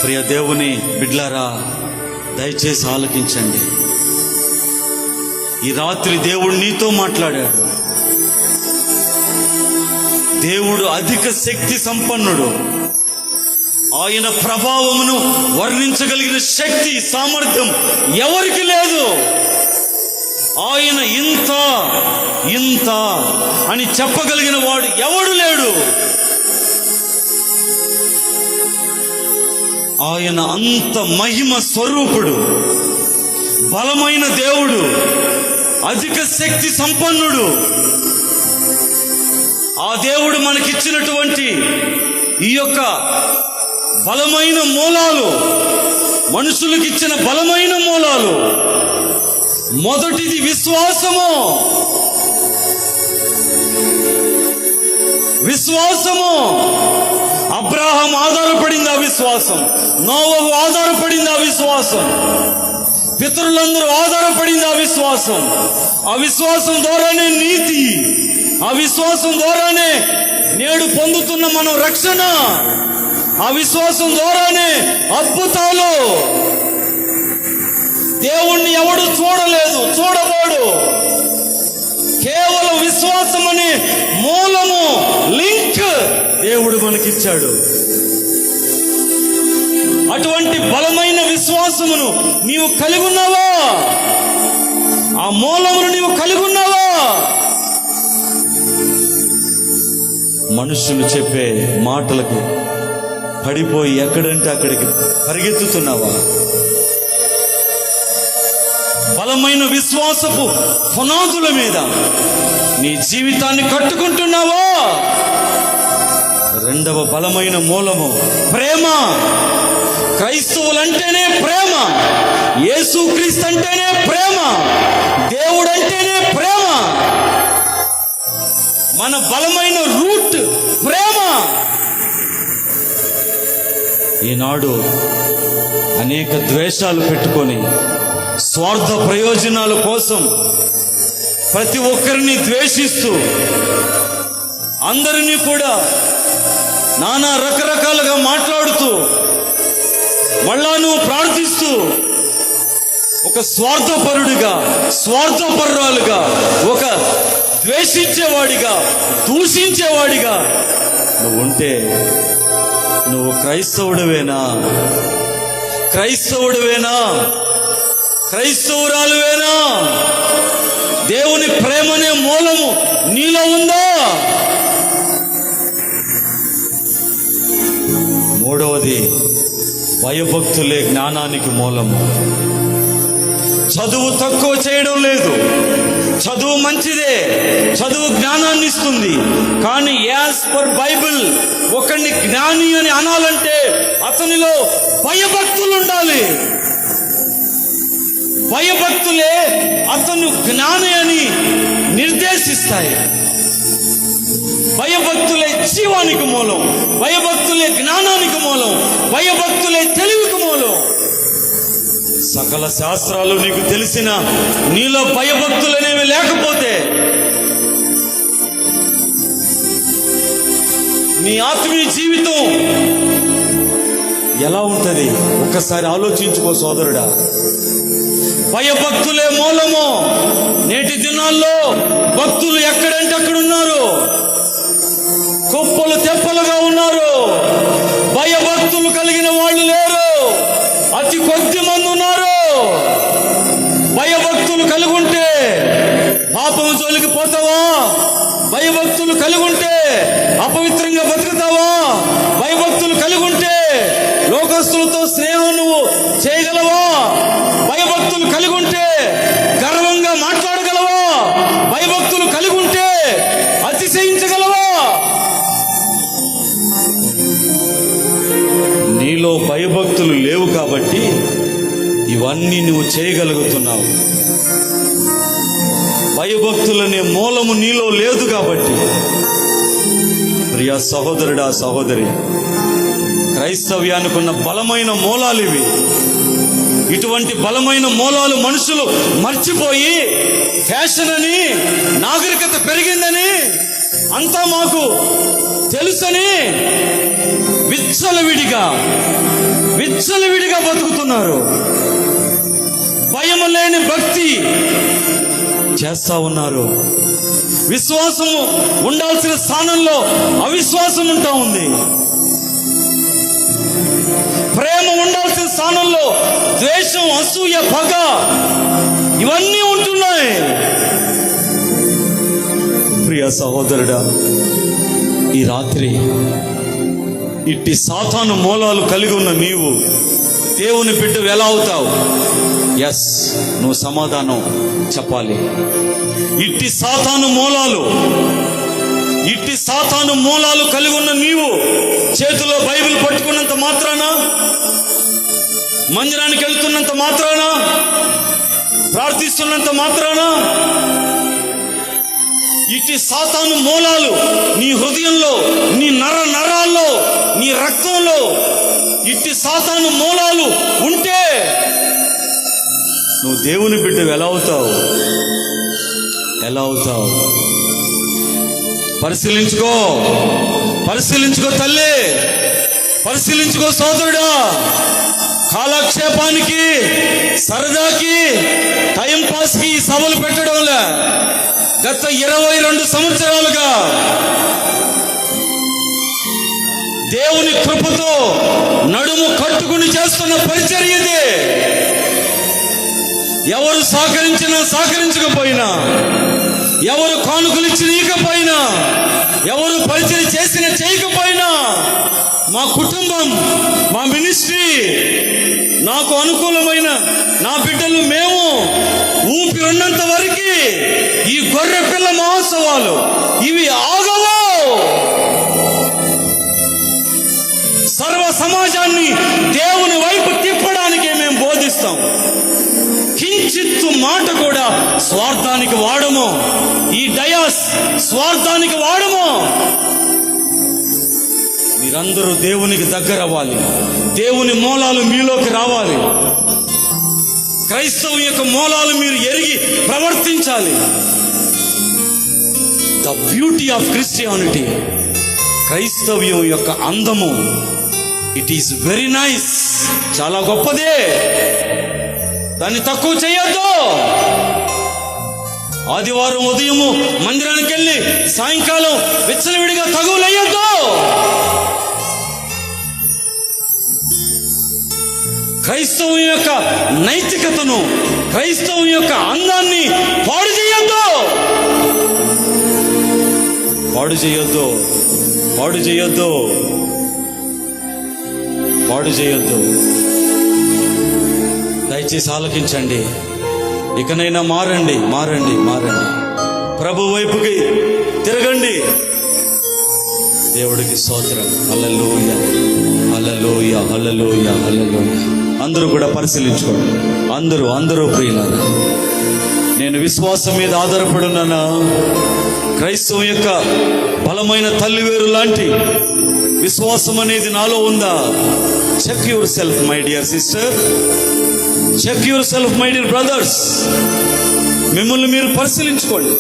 ప్రియ దేవుని బిడ్లారా, దయచేసి ఆలకించండి. ఈ రాత్రి దేవుడు నీతో మాట్లాడాడు. దేవుడు అధిక శక్తి సంపన్నుడు. ఆయన ప్రభావమును వర్ణించగలిగిన శక్తి, సామర్థ్యం ఎవరికి లేదు. ఆయన ఇంత అని చెప్పగలిగిన వాడు ఎవడు లేడు. ఆయన అంత మహిమ స్వరూపుడు, బలమైన దేవుడు, అధిక శక్తి సంపన్నుడు. ఆ దేవుడు మనకిచ్చినటువంటి ఈ యొక్క బలమైన మూలాలు, మనుషులకిచ్చిన బలమైన మూలాలు, మొదటిది విశ్వాసము. అబ్రాహాం ఆధారపడింది ఆ విశ్వాసం, నోవహు ఆధారపడింది ఆ విశ్వాసం, పితరులందరూ ఆధారపడింది ఆ విశ్వాసం. ఆ విశ్వాసం ద్వారానే నీతి, ఆ విశ్వాసం ద్వారానే నేడు పొందుతున్న మనం రక్షణ, ఆ విశ్వాసం ద్వారానే అద్భుతాలు. దేవుణ్ణి ఎవడు చూడబోడు. కేవలం విశ్వాసం అనే మూలము, లింక్ దేవుడు మనకిచ్చాడు. అటువంటి బలమైన విశ్వాసమును నీవు కలిగి ఉన్నావా? ఆ మూలమును నీవు కలిగి ఉన్నావా? మనుషులు చెప్పే మాటలకు పడిపోయి ఎక్కడంటే అక్కడికి పరిగెత్తుతున్నావా? బలమైన విశ్వాసపు పునాదుల మీద నీ జీవితాన్ని కట్టుకుంటున్నావా? రెండవ బలమైన మూలము ప్రేమ. క్రైస్తవులంటేనే ప్రేమ, యేసుక్రీస్తు అంటేనే ప్రేమ, దేవుడంటేనే ప్రేమ. మన బలమైన రూట్ ప్రేమ. ఈనాడు అనేక ద్వేషాలు పెట్టుకొని స్వార్థ ప్రయోజనాల కోసం ప్రతి ఒక్కరిని ద్వేషిస్తూ, అందరినీ కూడా నానా రకరకాలుగా మాట్లాడుతూ, మళ్ళా నువ్వు ప్రార్థిస్తూ, ఒక స్వార్థపరురాలుగా, ఒక ద్వేషించేవాడిగా, దూషించేవాడిగా నువ్వు ఉంటే నువ్వు క్రైస్తవురాలువేనా? దేవుని ప్రేమనే మూలము నీలో ఉందా? మూడవది భయభక్తులే జ్ఞానానికి మూలము. చదువు తక్కువ చేయడం లేదు, చదువు మంచిదే, చదువు జ్ఞానాన్ని ఇస్తుంది. కానీ యాజ్ పర్ బైబిల్ ఒకడిని జ్ఞాని అని అనాలంటే అతనిలో భయభక్తులు ఉండాలి. భయభక్తులే అతను జ్ఞాని అని నిర్దేశిస్తాయి. భయభక్తులే జీవానికి మూలం, భయభక్తులే జ్ఞానానికి మూలం, భయభక్తులే తెలివికి మూలం. సకల శాస్త్రాలు నీకు తెలిసిన నీలో భయభక్తులు అనేవి లేకపోతే నీ ఆత్మీయ జీవితం ఎలా ఉంటది? ఒక్కసారి ఆలోచించుకో సోదరుడా. భయభక్తులే మూలము. నేటి దినాల్లో భక్తులు ఎక్కడంటే అక్కడ ఉన్నారు, కుప్పలు తెప్పలుగా ఉన్నారు. భయభక్తులు కలిగిన వాళ్ళు లేరు, అతి కొద్ది మంది ఉన్నారు. భయభక్తులు కలిగి ఉంటే పాపం జోలికి పోతావా? భయభక్తులు కలిగి ఉంటే అపవిత్రంగా బతుకుతావా? భయభక్తులు కలిగి ఉంటే లోకస్తులతో స్నేహం నువ్వు చేయగలవా? భయభక్తులు కలిగి ఉంటే గర్వంగా మాట్లాడగలవా? భయభక్తులు కలిగి ఉంటే అతిశయించగలవా? నీలో భయభక్తులు లేవు కాబట్టి ఇవన్నీ నువ్వు చేయగలుగుతున్నావు. భయభక్తులనే మూలము నీలో లేదు కాబట్టి. ప్రియ సహోదరుడా, సహోదరి, క్రైస్తవ్యానికి ఉన్న బలమైన మూలాలు ఇవి. ఇటువంటి బలమైన మూలాలు మనుషులు మర్చిపోయి ఫ్యాషన్ అని, నాగరికత పెరిగిందని, అంతా మాకు తెలుసని విచ్చలవిడిగా బతుకుతున్నారు. భయం లేని భక్తి చేస్తా ఉన్నారు. విశ్వాసము ఉండాల్సిన స్థానంలో అవిశ్వాసం ఉంటా ఉంది. ప్రేమ ఉండాల్సిన స్థానంలో ద్వేషం, అసూయ, పగ ఇవన్నీ ఉంటున్నాయి. ప్రియ సహోదరుడా, ఈ రాత్రి ఇట్టి సాతాను మూలాలు కలిగి ఉన్న నీవు దేవుని బిడ్డవు ఎలా అవుతావు? ఎస్, నువ్వు సమాధానం చెప్పాలి. ఇట్టి సాతాను మూలాలు కలిగి ఉన్న నీవు చేతిలో బైబిల్ పట్టుకున్నంత మాత్రాన, మందిరానికి వెళ్తున్నంత మాత్రాన, ప్రార్థిస్తున్నంత మాత్రాన ఇట్టి సాతాను మూలాలు నీ హృదయంలో, నీ నరాల్లో, నీ రక్తంలో ఇట్టి సాతాను మూలాలు ఉంటే నువ్వు దేవుని బిడ్డవు ఎలా అవుతావు? పరిశీలించుకో తల్లి, పరిశీలించుకో సోదరుడా. కాలక్షేపానికి, సరదాకి, టైం పాస్కి ఈ సభలు పెట్టడంలే. గత 22 సంవత్సరాలుగా దేవుని కృపతో నడుము కట్టుకుని చేస్తున్న పరిచర్య ఇది. ఎవరు సహకరించకపోయినా, ఎవరు కానుకలు ఇచ్చినకపోయినా, ఎవరు పరిచర్య చేయకపోయినా, మా కుటుంబం, మా మినిస్ట్రీ, నాకు అనుకూలమైన నా బిడ్డలు, మేము ఊపిరున్నంత వరకు ఈ గొర్రె పిల్ల మహోత్సవాలు ఇవి ఆగవు. సర్వ సమాజాన్ని దేవుని వైపు తిప్పడానికి మేము బోధిస్తాం. కించిత్తు మాట కూడా స్వార్థానికి వాడము. ఈ డయాస్ స్వార్థానికి వాడము. మీరందరూ దేవునికి దగ్గర అవ్వాలి. దేవుని మూలాలు మీలోకి రావాలి. క్రైస్తవం యొక్క మూలాలు మీరు ఎరిగి ప్రవర్తించాలి. ద బ్యూటీ ఆఫ్ క్రిస్టియానిటీ, క్రైస్తవ్యం యొక్క అందము, ఇట్ ఈస్ వెరీ నైస్, చాలా గొప్పదే. దాన్ని తక్కువ చేయొద్దు. ఆదివారం ఉదయము మందిరానికి వెళ్ళి సాయంకాలం విచ్చలవిడిగా తగువులయ్యొద్దు. క్రైస్తవం యొక్క నైతికతను, క్రైస్తవం యొక్క అందాన్ని పాడు చేయొద్దు. దయచేసి ఆలకించండి. ఇకనైనా మారండి. ప్రభు వైపుకి తిరగండి. దేవుడికి స్తోత్రం. హల్లెలూయా. అందరూ కూడా పరిశీలించుకోండి. అందరూ ప్రియులారా, నేను విశ్వాసం మీద ఆధారపడున్నానా? క్రైస్తవం యొక్క బలమైన తల్లివేరు లాంటి విశ్వాసం అనేది నాలో ఉందా? Check your self my dear sister, check your self my dear brothers. మిమ్మల్ని మీరు పరిశీలించుకోండి.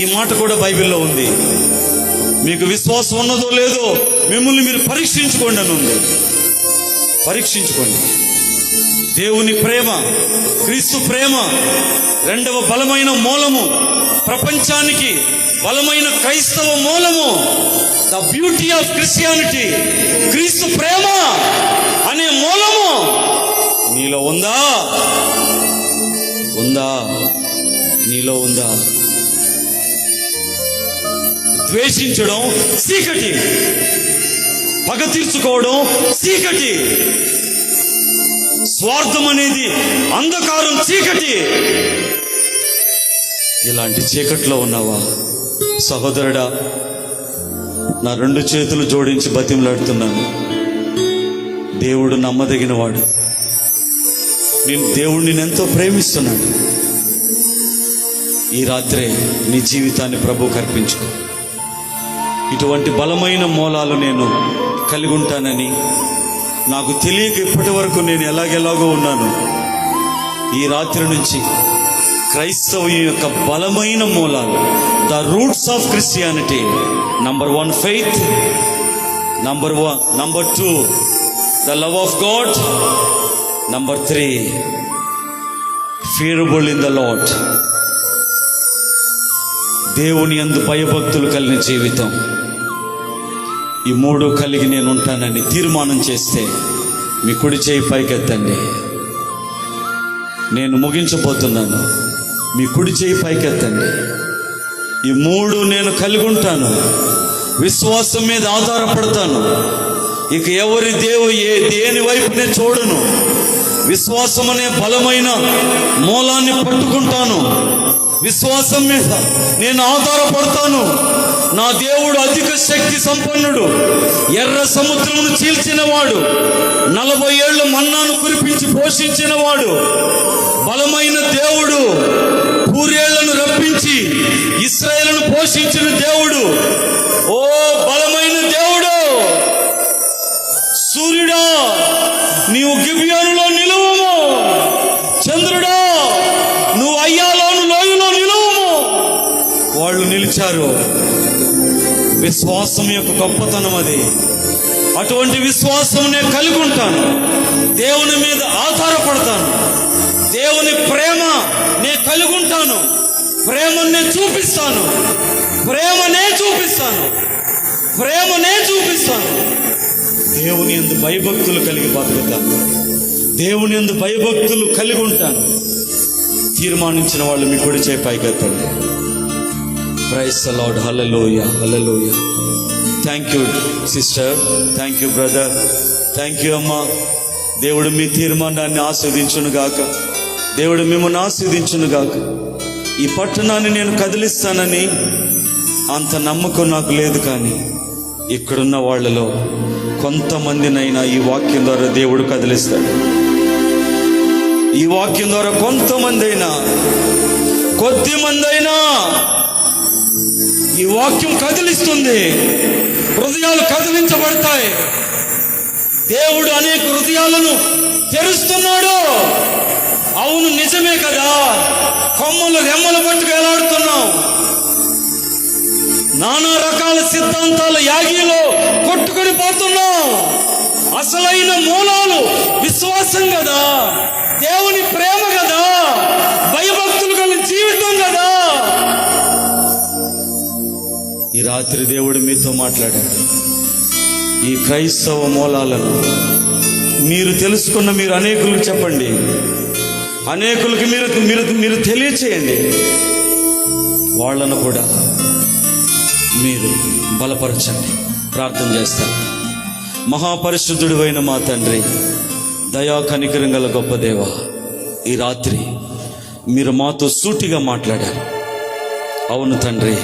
ఈ మాట కూడా బైబిల్లో ఉంది. మీకు విశ్వాసం ఉన్నదో లేదో మిమ్మల్ని మీరు పరీక్షించుకోండి అని ఉంది. పరీక్షించుకోండి. దేవుని ప్రేమ, క్రీస్తు ప్రేమ రెండవ బలమైన మూలము, ప్రపంచానికి బలమైన క్రైస్తవ మూలము. ద బ్యూటీ ఆఫ్ క్రిస్టియానిటీ, క్రీస్తు ప్రేమ అనే మూలము నీలో ఉందా? నీలో ఉందా? ద్వేషించడం చీకటి, పగ తీర్చుకోవడం చీకటి, స్వార్థం అనేది అంధకారం, చీకటి. ఇలాంటి చీకట్లో ఉన్నావా సహోదరుడా? నా 2 చేతులు జోడించి బతిమలాడుతున్నాను. దేవుడు నమ్మదగినవాడు. దేవుడు నిన్నెంతో ప్రేమిస్తున్నాడు. ఈ రాత్రే నీ జీవితాన్ని ప్రభువుకు అర్పించుకో. ఇటువంటి బలమైన మూలాలు నేను కలిగి ఉంటానని నాకు తెలియక ఇప్పటి వరకు నేను ఎలాగెలాగో ఉన్నాను. ఈ రాత్రి నుంచి క్రైస్తవం యొక్క బలమైన మూలాలు, the roots of Christianity. Number 1 faith, number 2 the love of God, number 3 fearable in the Lord. దేవుని యందు భయభక్తులు కలిగిన జీవితం. ఈ 3 కలిగి నేను ఉంటానని తీర్మానం చేస్తే మీ కుడి చేయి పైకెత్తండి. నేను ముగించబోతున్నాను. మీ కుడి చేయి పైకెత్తండి. ఈ 3 నేను కలిగి ఉంటాను. విశ్వాసం మీద ఆధారపడతాను. ఇక ఎవరి దేని వైపు నేను చూడను. విశ్వాసం అనే బలమైన మూలాన్ని పట్టుకుంటాను. విశ్వాసం మీద నేను ఆధారపడతాను. నా దేవుడు అధిక శక్తి సంపన్నుడు. ఎర్ర సముద్రమును చీల్చినవాడు, 40 ఏళ్ల మన్నాను కురిపించి పోషించినవాడు, బలమైన దేవుడు. పూరేళ్లను రప్పించి ఇశ్రాయేలును పోషించిన దేవుడు. ఓ బలమైన దేవుడు. సూర్యుడా, నీవు గిబియోనులో నిలువుము. చంద్రుడా, నువ్వు అయ్యాలోను లోయలో నిలువుము. వాళ్ళు నిలిచారు. విశ్వాసం యొక్క గొప్పతనం అది. అటువంటి విశ్వాసం నేను కలిగి ఉంటాను. దేవుని మీద ఆధారపడతాను. దేవుని ప్రేమ నేను కలిగి ఉంటాను. ప్రేమనే చూపిస్తాను. దేవుని యందు భయభక్తులు కలిగి బతుకుతాను. దేవుని యందు భయభక్తులు కలిగి ఉంటాను. తీర్మానించిన వాళ్ళు మీ కుడి చేయి పైకెత్తండి. Praise the Lord. Hallelujah, hallelujah. Thank you sister, thank you brother, thank you అమ్మా. దేవుడు మీ తీర్మానాన్ని ఆస్వాదించును గాక. దేవుడు మిమ్మల్ని ఆస్వాదించును గాక. ఈ పట్టణాన్ని నేను కదిలిస్తానని అంత నమ్మకం నాకు లేదు, కానీ ఇక్కడున్న వాళ్ళలో కొంతమందినైనా ఈ వాక్యం ద్వారా దేవుడు కదిలిస్తాడు. ఈ వాక్యం ద్వారా కొంతమంది అయినా, కొద్దిమంది అయినా ఈ వాక్యం కదిలిస్తుంది. హృదయాలు కదిలించబడతాయి. దేవుడు అనేక హృదయాలను తెరుస్తున్నాడు. అవును, నిజమే కదా. కొమ్మలు రెమ్మలు పట్టుకు ఎలాడుతున్నాం. నానా రకాల సిద్ధాంతాల యాగిలో కొట్టుకొని పోతున్నాం. అసలైన మూలాలు విశ్వాసం కదా, దేవుని ప్రేమ కదా, భయభక్తులు కలిగిన జీవితం కదా. ఈ రాత్రి దేవుడు మీతో మాట్లాడాడు. ఈ క్రైస్తవ మూలాలను మీరు తెలుసుకున్న మీరు అనేకులకు చెప్పండి. అనేకులకి మీరు తెలియచేయండి. వాళ్ళను కూడా మీరు బలపరచండి. ప్రార్థన చేస్తాను. మహాపరిశుద్ధుడు అయిన మా తండ్రి, దయా కనికరం గల గొప్ప దేవ, ఈ రాత్రి మీరు మాతో సూటిగా మాట్లాడారు. అవును తండ్రి,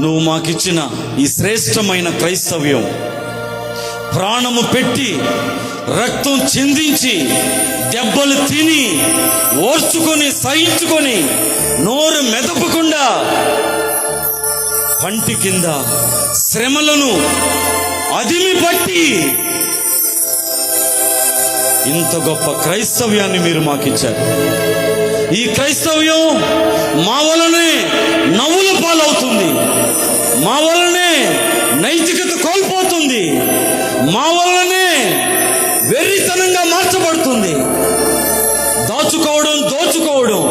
నువ్వు మాకిచ్చిన ఈ శ్రేష్టమైన క్రైస్తవ్యం ప్రాణము పెట్టి రక్తం చిందించి దెబ్బలు తిని ఓర్చుకొని సహించుకొని నోరు మెదపకుండా పంటి కింద శ్రమలను అదిమి పట్టి ఇంత గొప్ప క్రైస్తవ్యాన్ని మీరు మాకిచ్చారు. ఈ క్రైస్తవ్యం మా వలనే నవ్వుల పాలవుతుంది, మా వలనే నైతికత కోల్పోతుంది, మా వలనే వెర్రితనంగా మార్చబడుతుంది. దాచుకోవడం, దోచుకోవడం,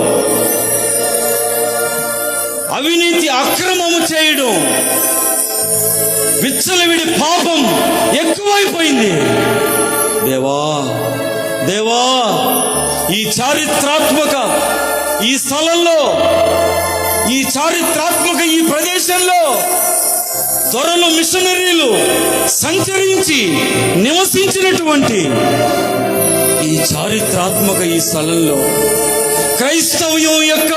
అవినీతి అక్రమము చేయడం, విచ్చలవిడి పాపం ఎక్కువైపోయింది. దేవా దేవా, ఈ చారిత్రాత్మక ఈ స్థలంలో, ఈ చారిత్రాత్మక ఈ ప్రదేశంలో త్వరలో మిషనరీలు సంచరించి నివసించినటువంటి ఈ చారిత్రాత్మక ఈ స్థలంలో క్రైస్తవ్యం యొక్క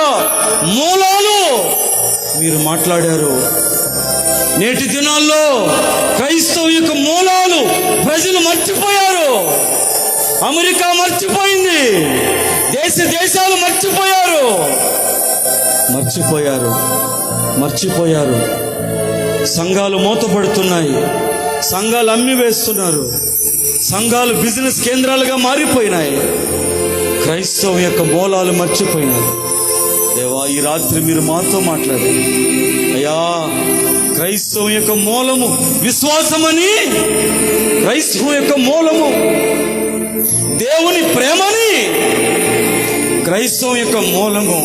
మూలాలు మీరు మాట్లాడారు. నేటి దినాల్లో క్రైస్తవం యొక్క మూలాలు ప్రజలు మర్చిపోయారు. అమెరికా మర్చిపోయింది, దేశాలు మర్చిపోయారు. సంఘాలు మూతపడుతున్నాయి, సంఘాలు అమ్మి వేస్తున్నారు, సంఘాలు బిజినెస్ కేంద్రాలుగా మారిపోయినాయి, క్రైస్తవం యొక్క మూలాలు మర్చిపోయినాయి. దేవా, ఈ రాత్రి మీరు మాతో మాట్లాడండి అయ్యా. క్రైస్తవం యొక్క మూలము విశ్వాసమని, క్రైస్తవం యొక్క మూలము దేవుని ప్రేమని, క్రైస్తవం యొక్క మూలము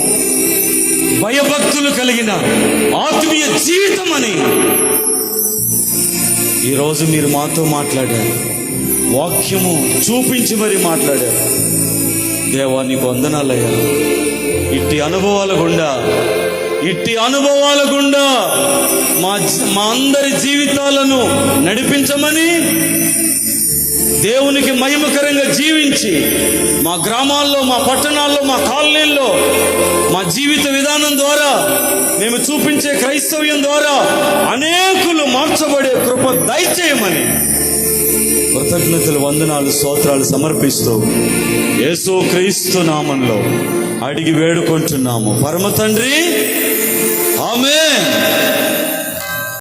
భయభక్తులు కలిగిన ఆత్మీయ జీవితం అని ఈరోజు మీరు మాతో మాట్లాడారు. వాక్యము చూపించి మరి మాట్లాడారు. దేవా, నీకు వందనాలయ్యా. ఇట్టి అనుభవాల గుండా మా అందరి జీవితాలను నడిపించమని, దేవునికి మహిమకరంగా జీవించి మా గ్రామాల్లో, మా పట్టణాల్లో, మా కాలనీల్లో మా జీవిత విధానం ద్వారా, మేము చూపించే క్రైస్తవ్యం ద్వారా అనేకులు మార్చబడే కృప దయచేయమని కృతజ్ఞతలు, వందనాలు, స్తోత్రాలు సమర్పిస్తూ యేసు క్రీస్తు నామంలో అడిగి వేడుకుంటున్నాము పరమ తండ్రి. ఆమేన్.